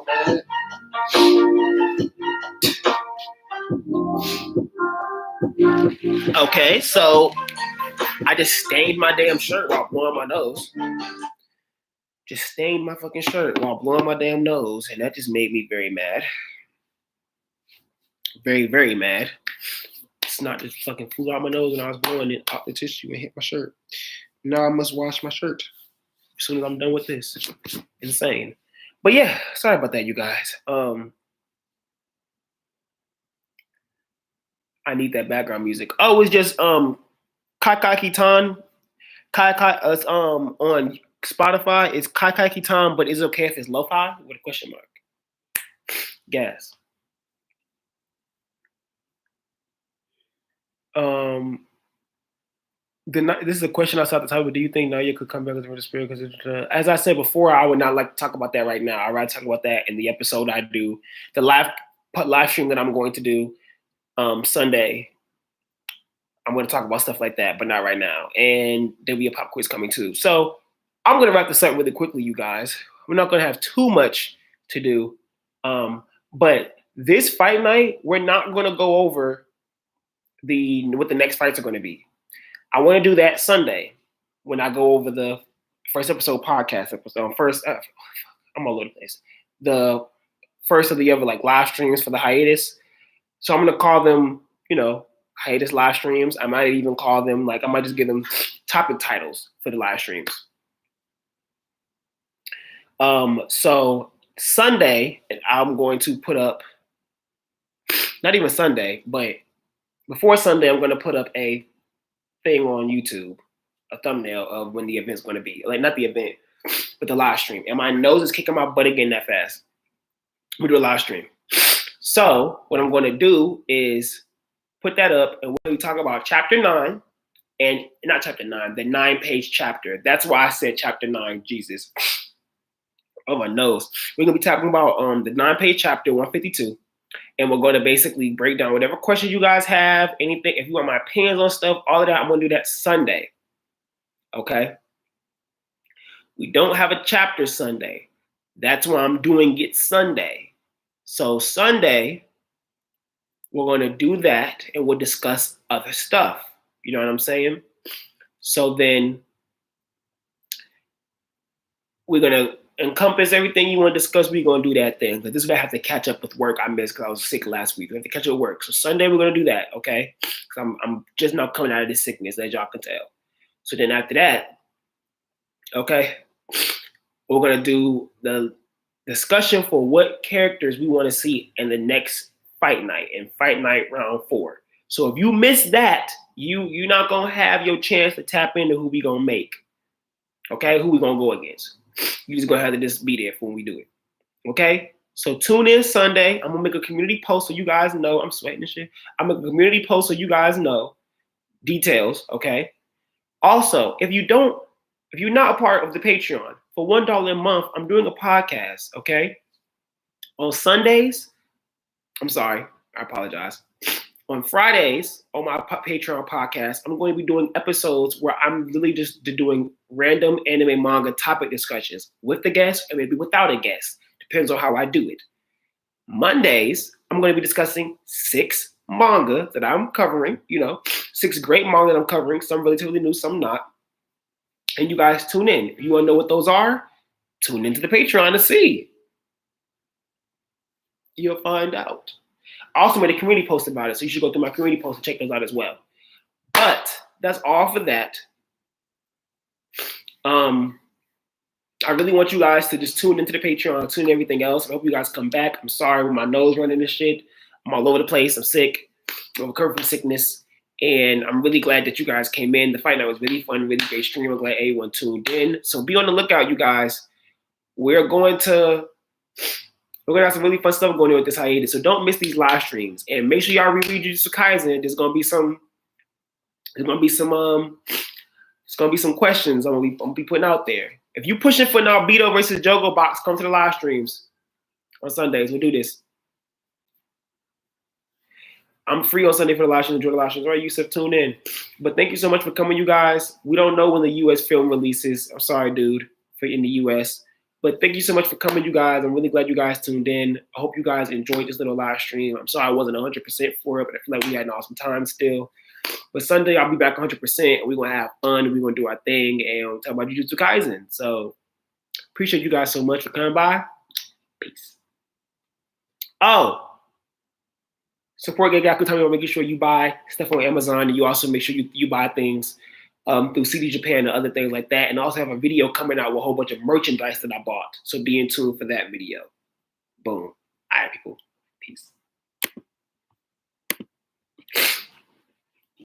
bad. Okay, so I just stained my damn shirt while blowing my nose. Just stained my fucking shirt while blowing my damn nose, and that just made me very mad. Very, very mad. It's not just fucking flew out my nose and I was blowing it out the tissue and hit my shirt. Now I must wash my shirt as soon as I'm done with this. Insane. But yeah, sorry about that, you guys. I need that background music. Oh, it's just Kai Kai Kitan. Kai Kai on Spotify. It's Kai Kai Kitan, but is it okay if it's lo-fi with a question mark? Gas. This is a question outside the topic. Do you think Naoya could come back with the spirit? Because as I said before, I would not like to talk about that right now. I'd rather talk about that in the episode I do, the live stream that I'm going to do Sunday. I'm going to talk about stuff like that, but not right now. And there'll be a pop quiz coming too. So I'm going to wrap this up really quickly, you guys. We're not going to have too much to do. But this fight night, we're not going to go over what the next fights are going to be. I want to do that Sunday when I go over the first episode podcast episode. I'm all over the place. The first of the other like live streams for the hiatus. So I'm going to call them, hiatus live streams. I might even call them I might just give them topic titles for the live streams. So Sunday, I'm going to put up, not even Sunday, but before Sunday, I'm going to put up a thing on YouTube, a thumbnail of when the event's going to be. Not the event, but the live stream. And my nose is kicking my butt again that fast. We do a live stream. So what I'm going to do is put that up, and we're going to talk about chapter 9, and not chapter 9, the 9-page chapter. That's why I said chapter 9, Jesus. Oh, my nose. We're going to be talking about the 9-page chapter, 152. And we're going to basically break down whatever questions you guys have, anything. If you want my opinions on stuff, all of that, I'm going to do that Sunday. Okay? We don't have a chapter Sunday. That's why I'm doing it Sunday. So Sunday, we're going to do that, and we'll discuss other stuff. You know what I'm saying? So then we're going to encompass everything you want to discuss. We're going to do that then. Because this is where I have to catch up with work I missed because I was sick last week. We have to catch up with work. So Sunday, we're going to do that, okay? Because I'm just not coming out of this sickness, as y'all can tell. So then after that, okay, we're going to do the discussion for what characters we want to see in the next fight night, and fight night round 4. So if you miss that, you're not going to have your chance to tap into who we going to make, okay? Who we going to go against. You just going to have to just be there for when we do it, okay? So tune in Sunday. I'm going to make a community post so you guys know. I'm sweating and shit. I'm going to make a community post so you guys know details, okay? Also, if you're not a part of the Patreon, for $1 a month, I'm doing a podcast, okay? On Sundays, I'm sorry, I apologize. On Fridays, on my Patreon podcast, I'm going to be doing episodes where I'm really just doing random anime manga topic discussions with the guest and maybe without a guest. Depends on how I do it. Mondays, I'm going to be discussing 6 manga that I'm covering, 6 great manga that I'm covering, some relatively new, some not. And you guys tune in. If you want to know what those are, tune into the Patreon to see. You'll find out. I also made a community post about it, so you should go through my community post and check those out as well. But that's all for that. I really want you guys to just tune into the Patreon, tune in everything else. I hope you guys come back. I'm sorry with my nose running this shit. I'm all over the place. I'm sick. I'm recovering from sickness. And I'm really glad that you guys came in. The fight night was really fun, really great stream. I'm glad everyone tuned in. So be on the lookout, you guys. We're going to have some really fun stuff going on with this hiatus. So don't miss these live streams. And make sure y'all reread Jujutsu Kaisen. There's gonna be some questions I'm gonna be putting out there. If you pushing for Naobito versus Jogo box, come to the live streams on Sundays. We'll do this. I'm free on Sunday for the live streams. Enjoy the live streams. All right, Yusuf, tune in. But thank you so much for coming, you guys. We don't know when the U.S. film releases. I'm sorry, dude, for in the U.S. But thank you so much for coming, you guys. I'm really glad you guys tuned in. I hope you guys enjoyed this little live stream. I'm sorry I wasn't 100% for it, but I feel like we had an awesome time still. But Sunday, I'll be back 100%, and we're going to have fun. We're going to do our thing and talk about Jujutsu Kaisen. So appreciate you guys so much for coming by. Peace. Oh, support Gakuganji. Making sure you buy stuff on Amazon, and you also make sure you buy things through CD Japan and other things like that. And I also have a video coming out with a whole bunch of merchandise that I bought. So be in tune for that video. Boom. All right, people. Peace.